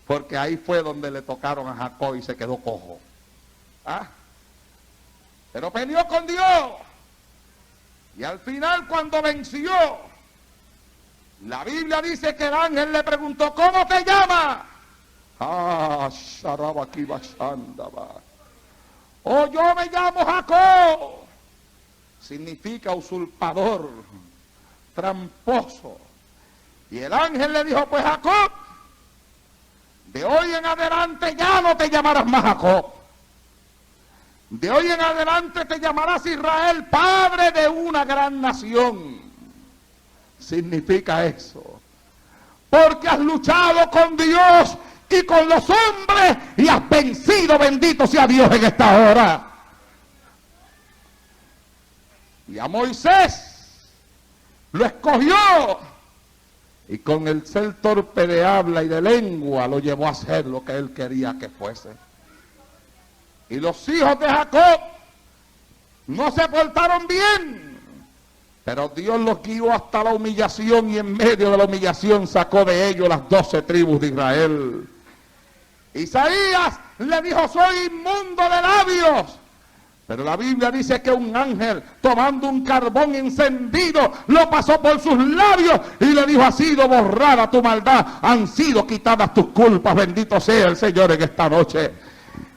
porque ahí fue donde le tocaron a Jacob y se quedó cojo. Pero peleó con Dios. Y al final, cuando venció, la Biblia dice que el ángel le preguntó: ¿cómo te llamas? Oh, yo me llamo Jacob. Significa usurpador, tramposo. Y el ángel le dijo: pues Jacob, de hoy en adelante ya no te llamarás más Jacob. De hoy en adelante te llamarás Israel, padre de una gran nación. Significa eso. Porque has luchado con Dios y con los hombres y has vencido. Bendito sea Dios en esta hora. Y a Moisés lo escogió, y con el ser torpe de habla y de lengua lo llevó a hacer lo que él quería que fuese. Y los hijos de Jacob no se portaron bien, pero Dios los guió hasta la humillación, y en medio de la humillación sacó de ellos las 12 tribus de Israel. Isaías le dijo: soy inmundo de labios. Pero la Biblia dice que un ángel, tomando un carbón encendido, lo pasó por sus labios y le dijo: ha sido borrada tu maldad, han sido quitadas tus culpas. Bendito sea el Señor en esta noche.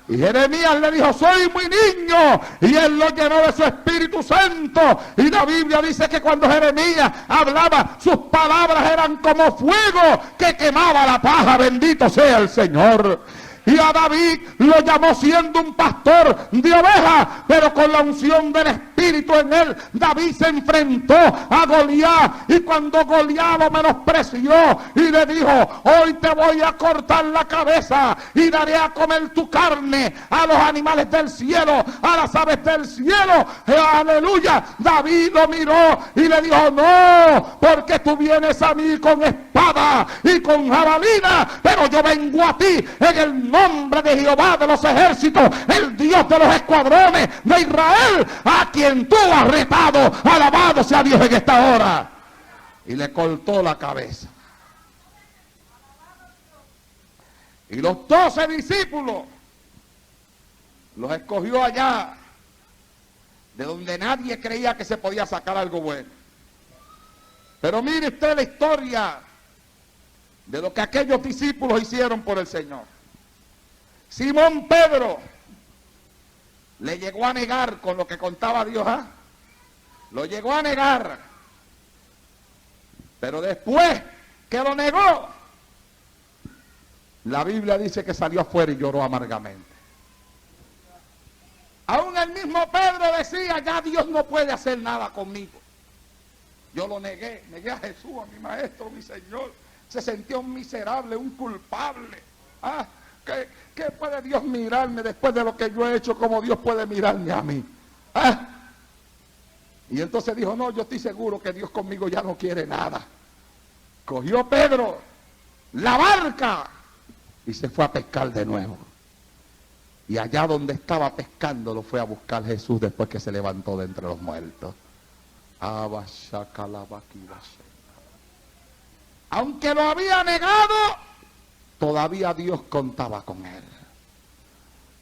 Y Jeremías le dijo: soy muy niño, y él lo llenó de su Espíritu Santo. Y la Biblia dice que cuando Jeremías hablaba, sus palabras eran como fuego que quemaba la paja. Bendito sea el Señor. Y a David lo llamó siendo un pastor de ovejas, pero con la unción del Espíritu en él, David se enfrentó a Goliat. Y cuando Goliat lo menospreció y le dijo: hoy te voy a cortar la cabeza y daré a comer tu carne a los animales del cielo, a las aves del cielo. Aleluya. David lo miró y le dijo: no, porque tú vienes a mí con espada y con jabalina, pero yo vengo a ti en el nombre de Jehová de los ejércitos, el Dios de los escuadrones de Israel, a quien tú has retado. Alabado sea Dios en esta hora. y le cortó la cabeza. Y los 12 discípulos los escogió allá, de donde nadie creía que se podía sacar algo bueno. Pero mire usted la historia de lo que aquellos discípulos hicieron por el Señor. Simón Pedro le llegó a negar con lo que contaba Dios, ¿ah? Lo llegó a negar. Pero después que lo negó, la Biblia dice que salió afuera y lloró amargamente. Aún el mismo Pedro decía, ya Dios no puede hacer nada conmigo. Yo lo negué a Jesús, a mi maestro, mi Señor. Se sentía un miserable, un culpable. ¿Ah? ¿Qué puede Dios mirarme después de lo que yo he hecho? ¿Cómo Dios puede mirarme a mí? ¿Ah? Y entonces dijo, no, yo estoy seguro que Dios conmigo ya no quiere nada. Cogió Pedro la barca y se fue a pescar de nuevo. Y allá donde estaba pescando lo fue a buscar Jesús después que se levantó de entre los muertos. Aunque lo había negado, todavía Dios contaba con él.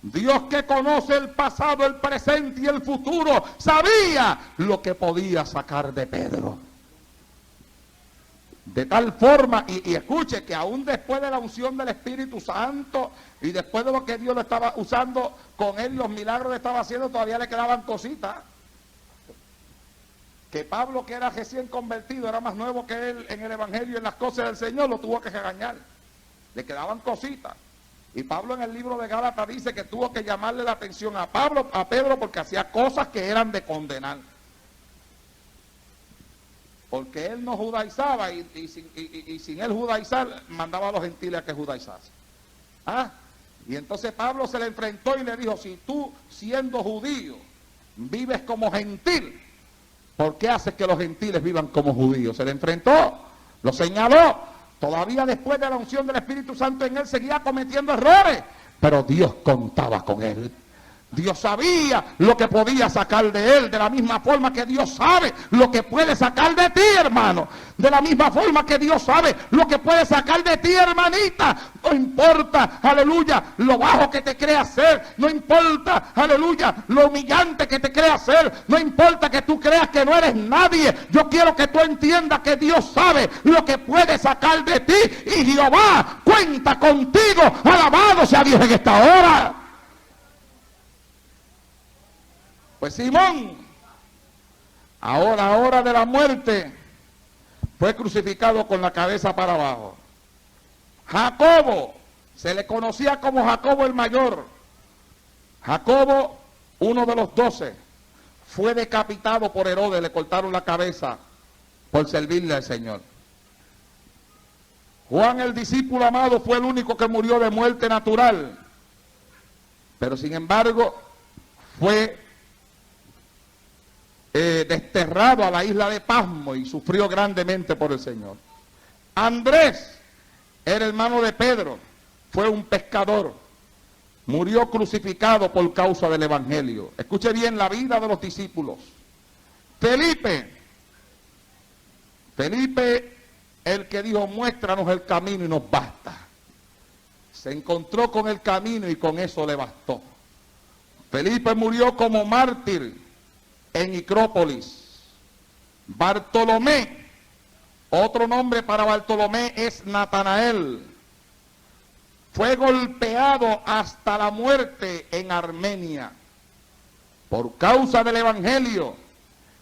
Dios, que conoce el pasado, el presente y el futuro, sabía lo que podía sacar de Pedro. De tal forma, y escuche, que aún después de la unción del Espíritu Santo y después de lo que Dios lo estaba usando con él, los milagros que estaba haciendo, todavía le quedaban cositas. Que Pablo, que era recién convertido, era más nuevo que él en el Evangelio y en las cosas del Señor, lo tuvo que regañar. Le quedaban cositas. Y Pablo en el libro de Gálatas dice que tuvo que llamarle la atención a Pedro, porque hacía cosas que eran de condenar. Porque él no judaizaba y sin él judaizar, mandaba a los gentiles a que judaizasen. ¿Ah? Y entonces Pablo se le enfrentó y le dijo, si tú, siendo judío, vives como gentil, ¿por qué haces que los gentiles vivan como judíos? Se le enfrentó, lo señaló. Todavía después de la unción del Espíritu Santo en él seguía cometiendo errores, pero Dios contaba con él. Dios sabía lo que podía sacar de él, de la misma forma que Dios sabe lo que puede sacar de ti, hermano. De la misma forma que Dios sabe lo que puede sacar de ti, hermanita. No importa, aleluya, lo bajo que te crea ser. No importa, aleluya, lo humillante que te crea ser. No importa que tú creas que no eres nadie. Yo quiero que tú entiendas que Dios sabe lo que puede sacar de ti. Y Jehová cuenta contigo. Alabado sea Dios en esta hora. Pues Simón, ahora, a hora de la muerte, fue crucificado con la cabeza para abajo. Jacobo, se le conocía como Jacobo el mayor. Jacobo, uno de los 12, fue decapitado por Herodes, le cortaron la cabeza por servirle al Señor. Juan, el discípulo amado, fue el único que murió de muerte natural. Pero sin embargo, fue desterrado a la isla de Pasmo y sufrió grandemente por el Señor. Andrés era hermano de Pedro, fue un pescador, murió crucificado por causa del Evangelio. Escuche bien la vida de los discípulos. Felipe, el que dijo, muéstranos el camino y nos basta. Se encontró con el camino y con eso le bastó. Felipe murió como mártir en Nicrópolis. Bartolomé, otro nombre para Bartolomé es Natanael, fue golpeado hasta la muerte en Armenia por causa del Evangelio.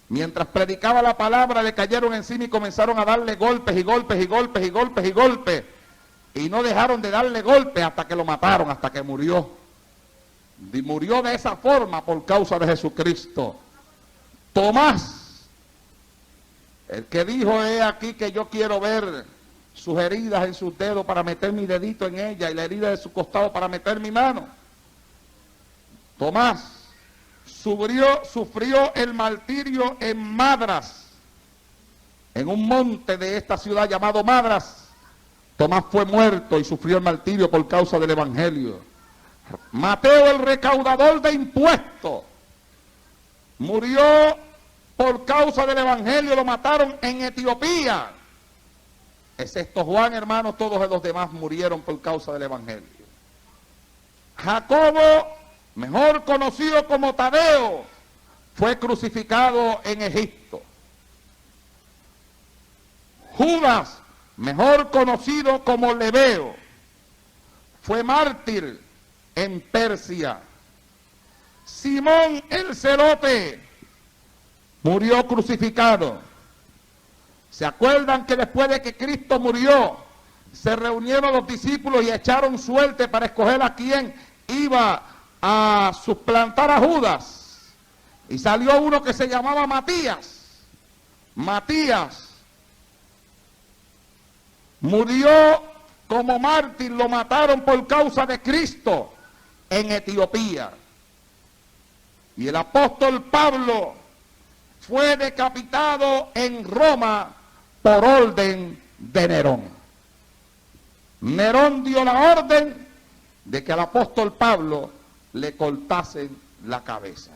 Mientras predicaba la palabra, le cayeron encima y comenzaron a darle golpes y golpes y golpes y golpes y golpes, y no dejaron de darle golpes hasta que lo mataron, hasta que murió. Y murió de esa forma por causa de Jesucristo. Tomás, el que dijo, he aquí que yo quiero ver sus heridas en sus dedos para meter mi dedito en ella y la herida de su costado para meter mi mano. Tomás sufrió el martirio en Madras, en un monte de esta ciudad llamado Madras. Tomás fue muerto y sufrió el martirio por causa del Evangelio. Mateo, el recaudador de impuestos, murió por causa del evangelio lo mataron en Etiopía. Excepto Juan, hermanos, todos los demás murieron por causa del evangelio. Jacobo, mejor conocido como Tadeo, fue crucificado en Egipto. Judas, mejor conocido como Lebeo, fue mártir en Persia. Simón el Celote murió crucificado. ¿Se acuerdan que después de que Cristo murió, se reunieron los discípulos y echaron suerte para escoger a quién iba a suplantar a Judas? Y salió uno que se llamaba Matías. Matías murió como mártir, lo mataron por causa de Cristo en Etiopía. Y el apóstol Pablo fue decapitado en Roma por orden de Nerón. Nerón dio la orden de que al apóstol Pablo le cortasen la cabeza.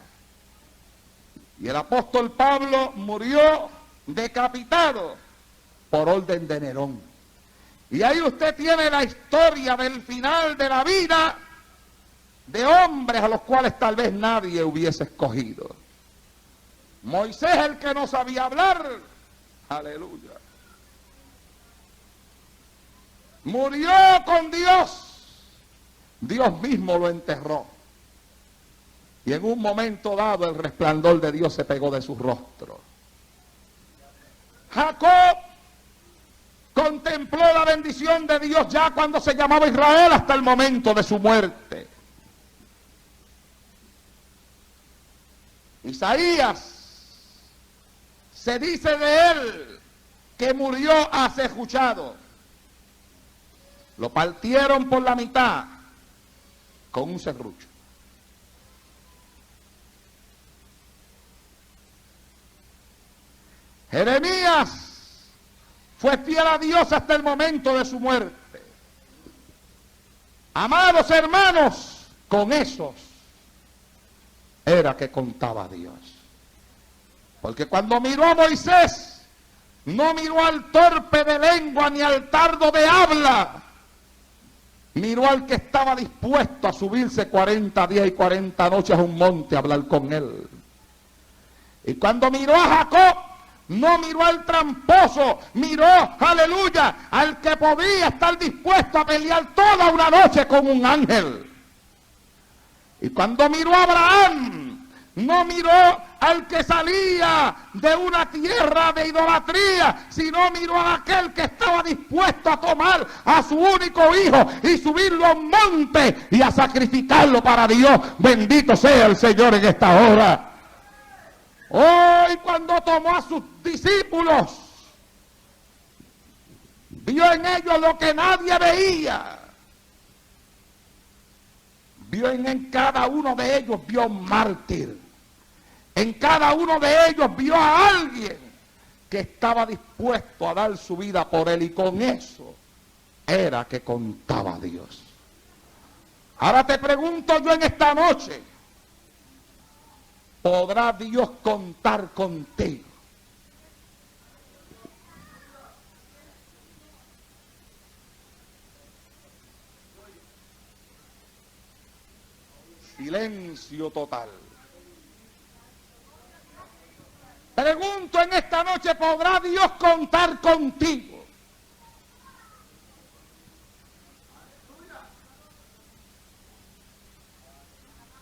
Y el apóstol Pablo murió decapitado por orden de Nerón. Y ahí usted tiene la historia del final de la vida de hombres a los cuales tal vez nadie hubiese escogido. Moisés, el que no sabía hablar, aleluya, murió con Dios. Dios mismo lo enterró. Y en un momento dado el resplandor de Dios se pegó de su rostro. Jacob contempló la bendición de Dios ya cuando se llamaba Israel hasta el momento de su muerte. Isaías, se dice de él que murió acejuchado. Lo partieron por la mitad con un serrucho. Jeremías fue fiel a Dios hasta el momento de su muerte. Amados hermanos, con esos era que contaba Dios. Porque cuando miró a Moisés, no miró al torpe de lengua ni al tardo de habla. Miró al que estaba dispuesto a subirse 40 días y 40 noches a un monte a hablar con él. Y cuando miró a Jacob, no miró al tramposo, miró, aleluya, al que podía estar dispuesto a pelear toda una noche con un ángel. Y cuando miró a Abraham, no miró al que salía de una tierra de idolatría, sino miró a aquel que estaba dispuesto a tomar a su único hijo y subirlo a un monte y a sacrificarlo para Dios. Bendito sea el Señor en esta hora. Hoy cuando tomó a sus discípulos, vio en ellos lo que nadie veía. Vio en cada uno de ellos, vio un mártir. En cada uno de ellos vio a alguien que estaba dispuesto a dar su vida por él, y con eso era que contaba Dios. Ahora te pregunto yo en esta noche, ¿podrá Dios contar contigo? Silencio total. Pregunto en esta noche, ¿podrá Dios contar contigo?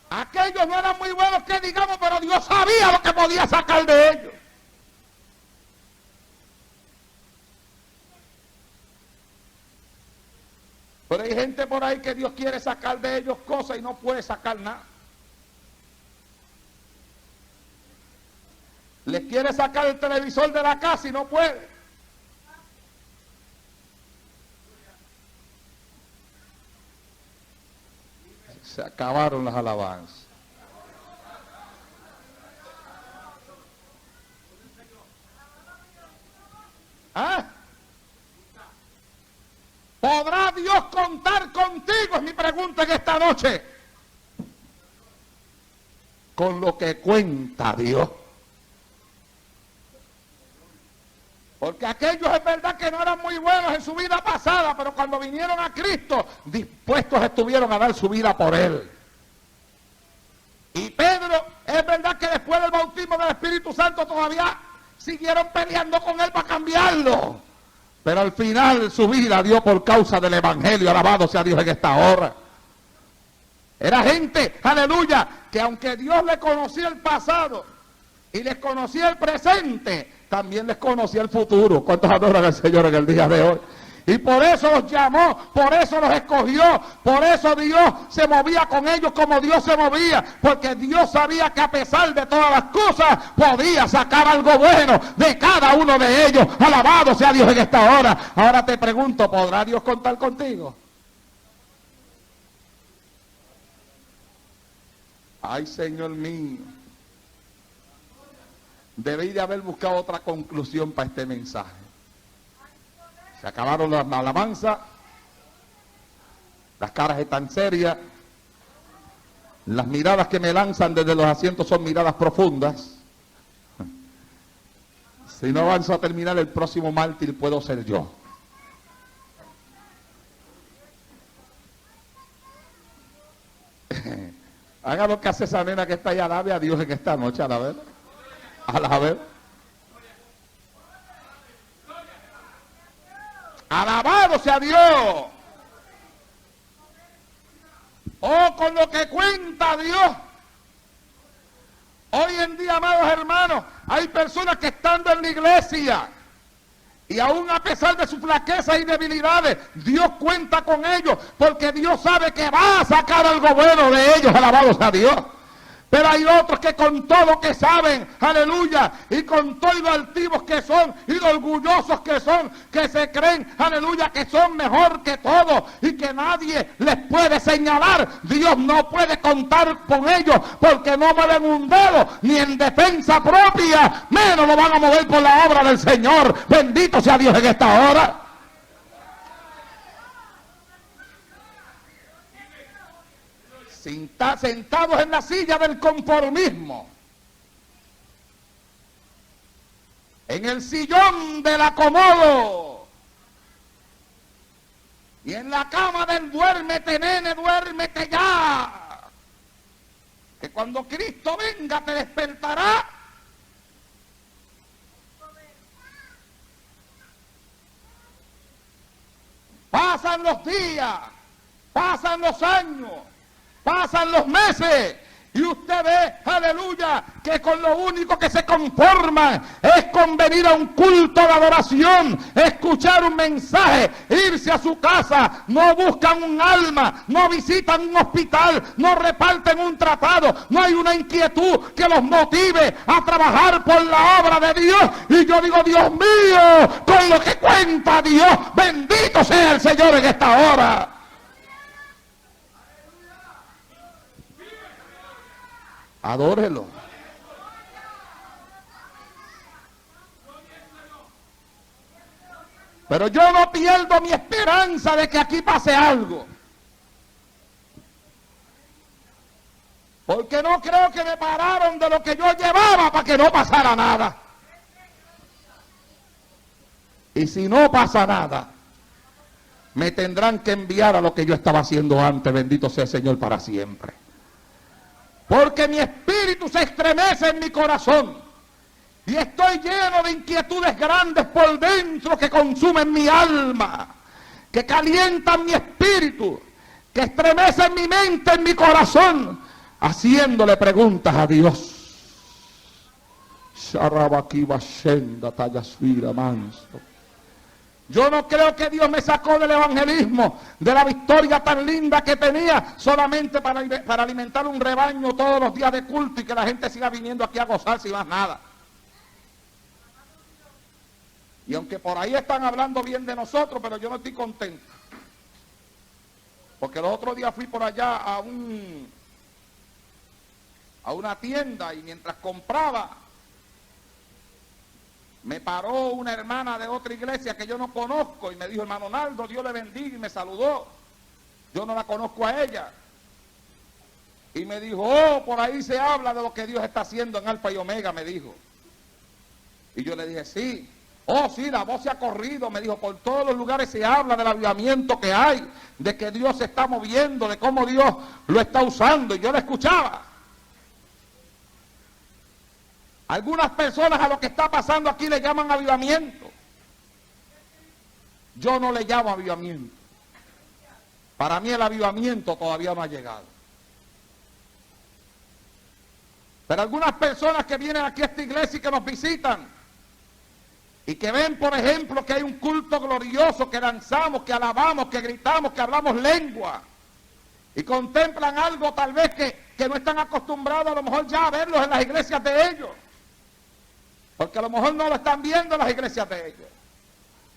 Aquellos no eran muy buenos que digamos, pero Dios sabía lo que podía sacar de ellos. Pero hay gente por ahí que Dios quiere sacar de ellos cosas y no puede sacar nada. Les quiere sacar el televisor de la casa y no puede. Se acabaron las alabanzas. ¿Ah? ¿Podrá Dios contar contigo? Es mi pregunta en esta noche. Con lo que cuenta Dios. Porque aquellos es verdad que no eran muy buenos en su vida pasada, pero cuando vinieron a Cristo, dispuestos estuvieron a dar su vida por Él. Y Pedro, es verdad que después del bautismo del Espíritu Santo todavía siguieron peleando con Él para cambiarlo. Pero al final su vida dio por causa del Evangelio, alabado sea Dios en esta hora. Era gente, aleluya, que aunque Dios le conocía el pasado y les conocía el presente, también les conocía el futuro. ¿Cuántos adoran al Señor en el día de hoy? Y por eso los llamó, por eso los escogió, por eso Dios se movía con ellos como Dios se movía, porque Dios sabía que a pesar de todas las cosas, podía sacar algo bueno de cada uno de ellos. Alabado sea Dios en esta hora. Ahora te pregunto, ¿podrá Dios contar contigo? Ay, Señor mío. Debí de haber buscado otra conclusión para este mensaje. Se acabaron las alabanzas, las caras están serias, las miradas que me lanzan desde los asientos son miradas profundas. Si no avanzo a terminar, el próximo mártir puedo ser yo. Haga lo que hace esa nena que está ahí, alabe a Dios en esta noche, alabe. Alabe. Alabado sea Dios. Oh, con lo que cuenta Dios. Hoy en día, amados hermanos, hay personas que estando en la iglesia y aún a pesar de sus flaquezas y debilidades, Dios cuenta con ellos, porque Dios sabe que va a sacar algo bueno de ellos, alabado sea Dios. Pero hay otros que con todo lo que saben, aleluya, y con todo lo altivos que son, y lo orgullosos que son, que se creen, aleluya, que son mejor que todos, y que nadie les puede señalar. Dios no puede contar con ellos, porque no mueven un dedo, ni en defensa propia, menos lo van a mover por la obra del Señor. Bendito sea Dios en esta hora. Sentados en la silla del conformismo, en el sillón del acomodo y en la cama del duérmete, nene, duérmete ya, que cuando Cristo venga te despertará. Pasan los días, pasan los años, pasan los meses y usted ve, aleluya, que con lo único que se conforman es con venir a un culto de adoración, escuchar un mensaje, irse a su casa, no buscan un alma, no visitan un hospital, no reparten un tratado, no hay una inquietud que los motive a trabajar por la obra de Dios. Y yo digo, Dios mío, con lo que cuenta Dios, bendito sea el Señor en esta hora. Adórelo. Pero yo no pierdo mi esperanza de que aquí pase algo. Porque no creo que me pararon de lo que yo llevaba para que no pasara nada. Y si no pasa nada, me tendrán que enviar a lo que yo estaba haciendo antes. Bendito sea el Señor para siempre. Porque mi espíritu se estremece en mi corazón y estoy lleno de inquietudes grandes por dentro que consumen mi alma, que calientan mi espíritu, que estremecen mi mente, en mi corazón, haciéndole preguntas a Dios. Yo no creo que Dios me sacó del evangelismo, de la victoria tan linda que tenía, solamente para alimentar un rebaño todos los días de culto y que la gente siga viniendo aquí a gozarse y más nada. Y aunque por ahí están hablando bien de nosotros, pero yo no estoy contento. Porque los otros días fui por allá a una tienda y mientras compraba, me paró una hermana de otra iglesia que yo no conozco y me dijo, hermano Naldo, Dios le bendiga, y me saludó. Yo no la conozco a ella. Y me dijo, oh, por ahí se habla de lo que Dios está haciendo en Alfa y Omega, me dijo. Y yo le dije, sí. Oh, sí, la voz se ha corrido, me dijo, por todos los lugares se habla del avivamiento que hay, de que Dios se está moviendo, de cómo Dios lo está usando, y yo la escuchaba. Algunas personas a lo que está pasando aquí le llaman avivamiento. Yo no le llamo avivamiento. Para mí el avivamiento todavía no ha llegado. Pero algunas personas que vienen aquí a esta iglesia y que nos visitan, y que ven, por ejemplo, que hay un culto glorioso, que danzamos, que alabamos, que gritamos, que hablamos lengua, y contemplan algo tal vez que no están acostumbrados a lo mejor ya a verlos en las iglesias de ellos, porque a lo mejor no lo están viendo en las iglesias de ellos,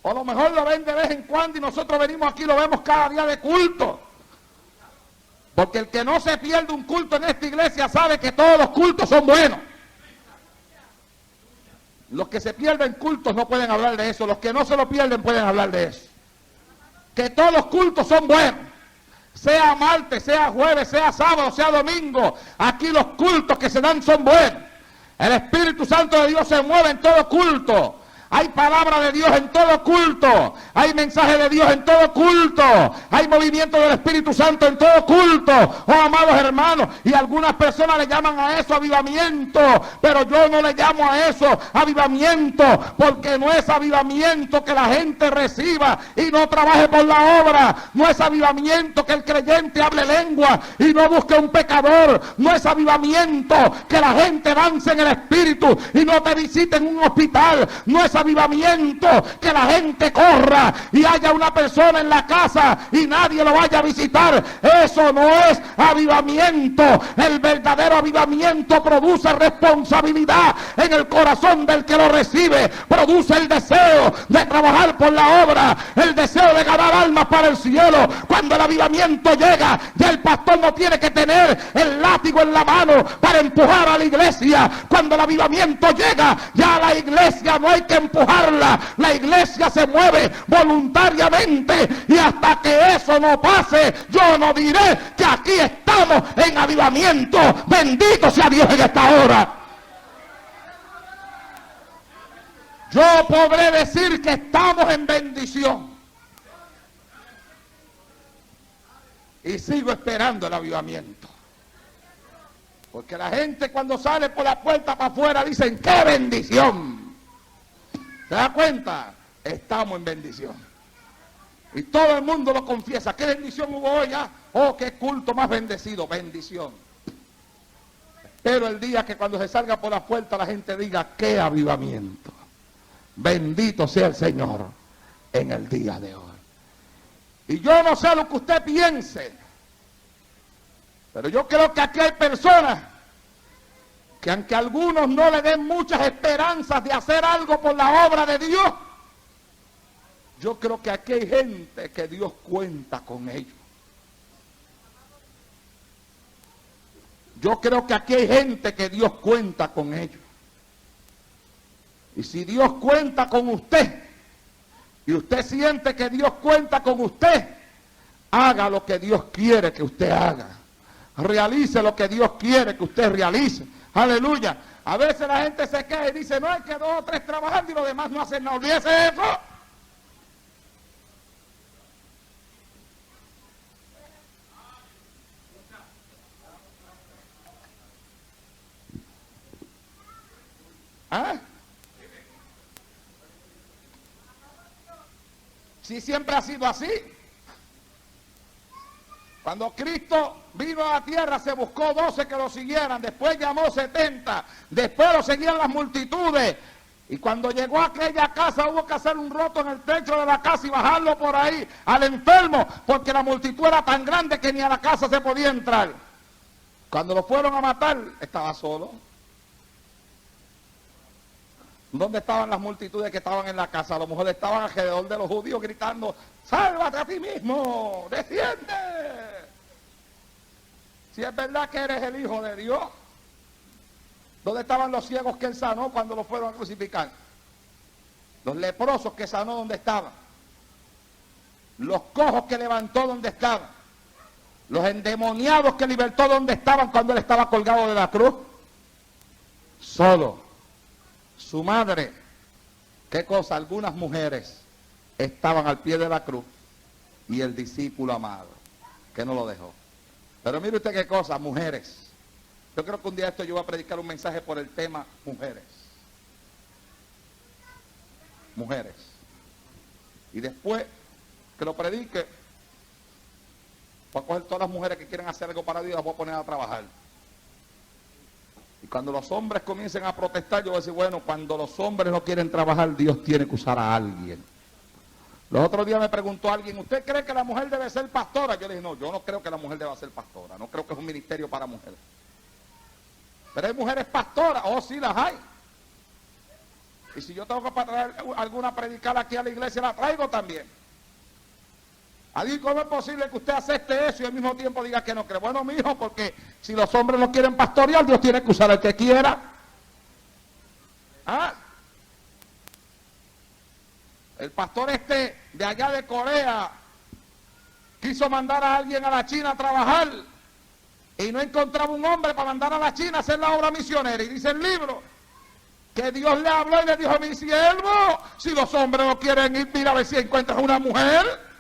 o a lo mejor lo ven de vez en cuando y nosotros venimos aquí y lo vemos cada día de culto, porque el que no se pierde un culto en esta iglesia sabe que todos los cultos son buenos. Los que se pierden cultos no pueden hablar de eso, los que no se lo pierden pueden hablar de eso. Que todos los cultos son buenos, sea martes, sea jueves, sea sábado, sea domingo, aquí los cultos que se dan son buenos. El Espíritu Santo de Dios se mueve en todo culto. Hay palabra de Dios en todo culto, hay mensaje de Dios en todo culto, hay movimiento del Espíritu Santo en todo culto, oh amados hermanos, y algunas personas le llaman a eso avivamiento, pero yo no le llamo a eso avivamiento, porque no es avivamiento que la gente reciba y no trabaje por la obra, no es avivamiento que el creyente hable lengua y no busque un pecador, no es avivamiento que la gente dance en el Espíritu y no te visite en un hospital, no es avivamiento que la gente corra y haya una persona en la casa y nadie lo vaya a visitar. Eso no es avivamiento. El verdadero avivamiento produce responsabilidad en el corazón del que lo recibe, produce el deseo de trabajar por la obra, el deseo de ganar almas para el cielo. Cuando el avivamiento llega, ya el pastor no tiene que tener el látigo en la mano para empujar a la iglesia. Cuando el avivamiento llega, ya la iglesia no hay que empujarla, la iglesia se mueve voluntariamente, y hasta que eso no pase, yo no diré que aquí estamos en avivamiento. Bendito sea Dios en esta hora. Yo podré decir que estamos en bendición y sigo esperando el avivamiento, porque la gente cuando sale por la puerta para afuera dicen ¡qué bendición! ¿Se da cuenta? Estamos en bendición. Y todo el mundo lo confiesa. ¿Qué bendición hubo hoy? Oh, qué culto más bendecido. Bendición. Pero el día que cuando se salga por la puerta la gente diga, qué avivamiento. Bendito sea el Señor en el día de hoy. Y yo no sé lo que usted piense, pero yo creo que aquí hay personas que aunque algunos no le den muchas esperanzas de hacer algo por la obra de Dios, yo creo que aquí hay gente que Dios cuenta con ellos. Yo creo que aquí hay gente que Dios cuenta con ellos. Y si Dios cuenta con usted, y usted siente que Dios cuenta con usted, haga lo que Dios quiere que usted haga. Realice lo que Dios quiere que usted realice. Aleluya. A veces la gente se queja y dice, no, es que 2 o 3 trabajando y los demás no hacen nada. Olvídese eso. ¿Ah? Si siempre ha sido así. Cuando Cristo vino a la tierra se buscó 12 que lo siguieran, después llamó 70, después lo seguían las multitudes, y cuando llegó a aquella casa hubo que hacer un roto en el techo de la casa y bajarlo por ahí al enfermo, porque la multitud era tan grande que ni a la casa se podía entrar. Cuando lo fueron a matar, estaba solo. ¿Dónde estaban las multitudes que estaban en la casa? A lo mejor estaban alrededor de los judíos gritando, sálvate a ti mismo, desciende. Si es verdad que eres el Hijo de Dios. ¿Dónde estaban los ciegos que él sanó cuando lo fueron a crucificar? Los leprosos que sanó, ¿dónde estaban? Los cojos que levantó, ¿dónde estaban? Los endemoniados que libertó, ¿dónde estaban cuando él estaba colgado de la cruz? Solo. Su madre ¿Qué cosa? Algunas mujeres estaban al pie de la cruz y el discípulo amado, que no lo dejó. Pero mire usted qué cosa, mujeres. Yo creo que un día esto yo voy a predicar un mensaje por el tema mujeres. Mujeres. Y después que lo predique, voy a coger todas las mujeres que quieren hacer algo para Dios y las voy a poner a trabajar. Y cuando los hombres comiencen a protestar, yo voy a decir, bueno, cuando los hombres no quieren trabajar, Dios tiene que usar a alguien. Los otros días me preguntó alguien, ¿usted cree que la mujer debe ser pastora? Yo le dije, no, yo no creo que la mujer deba ser pastora. No creo que es un ministerio para mujeres. Pero hay mujeres pastoras, oh sí las hay. Y si yo tengo que traer alguna predicar aquí a la iglesia, la traigo también. Alguien, ¿cómo es posible que usted acepte eso y al mismo tiempo diga que no cree? Bueno, mi hijo, porque si los hombres no quieren pastorear, Dios tiene que usar al que quiera. ¿Ah? El pastor de allá de Corea quiso mandar a alguien a la China a trabajar y no encontraba un hombre para mandar a la China a hacer la obra misionera. Y dice el libro que Dios le habló y le dijo, mi siervo, si los hombres no quieren ir, mira a ver si encuentras una mujer.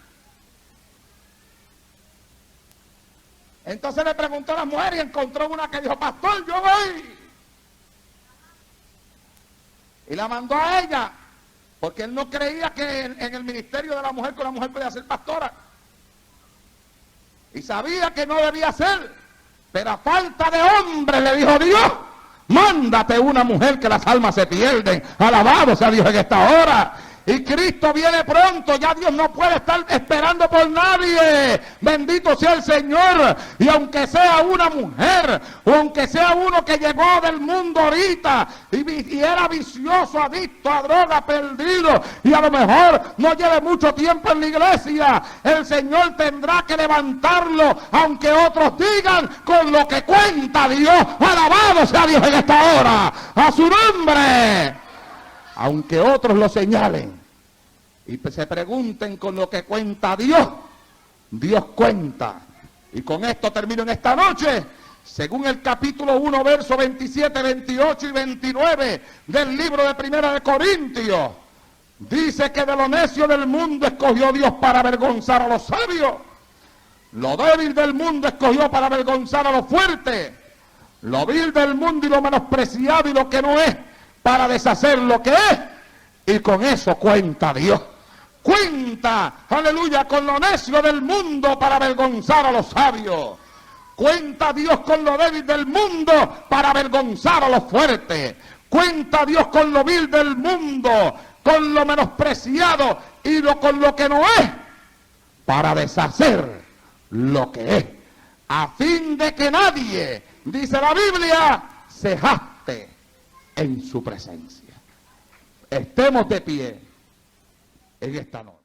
Entonces le preguntó a la mujer y encontró una que dijo, pastor, yo voy. Y la mandó a ella, porque él no creía que en el ministerio de la mujer, que la mujer podía ser pastora. Y sabía que no debía ser, pero a falta de hombre le dijo Dios, mándate una mujer que las almas se pierden. Alabado sea Dios en esta hora. Y Cristo viene pronto, ya Dios no puede estar esperando por nadie. Bendito sea el Señor. Y aunque sea una mujer, o aunque sea uno que llegó del mundo ahorita y era vicioso, adicto a droga, perdido, y a lo mejor no lleve mucho tiempo en la iglesia, el Señor tendrá que levantarlo, aunque otros digan, con lo que cuenta Dios. Alabado sea Dios en esta hora, a su nombre. Aunque otros lo señalen y se pregunten con lo que cuenta Dios, Dios cuenta. Y con esto termino en esta noche. Según el capítulo 1, versos 27, 28 y 29 del libro de Primera de Corintios, dice que de lo necio del mundo escogió Dios para avergonzar a los sabios. Lo débil del mundo escogió para avergonzar a los fuertes. Lo vil del mundo y lo menospreciado y lo que no es, para deshacer lo que es. Y con eso cuenta Dios. Cuenta, aleluya, con lo necio del mundo para avergonzar a los sabios. Cuenta Dios con lo débil del mundo para avergonzar a los fuertes. Cuenta Dios con lo vil del mundo, con lo menospreciado y con lo que no es, para deshacer lo que es, a fin de que nadie, dice la Biblia, se jacte en su presencia. Estemos de pie en esta noche.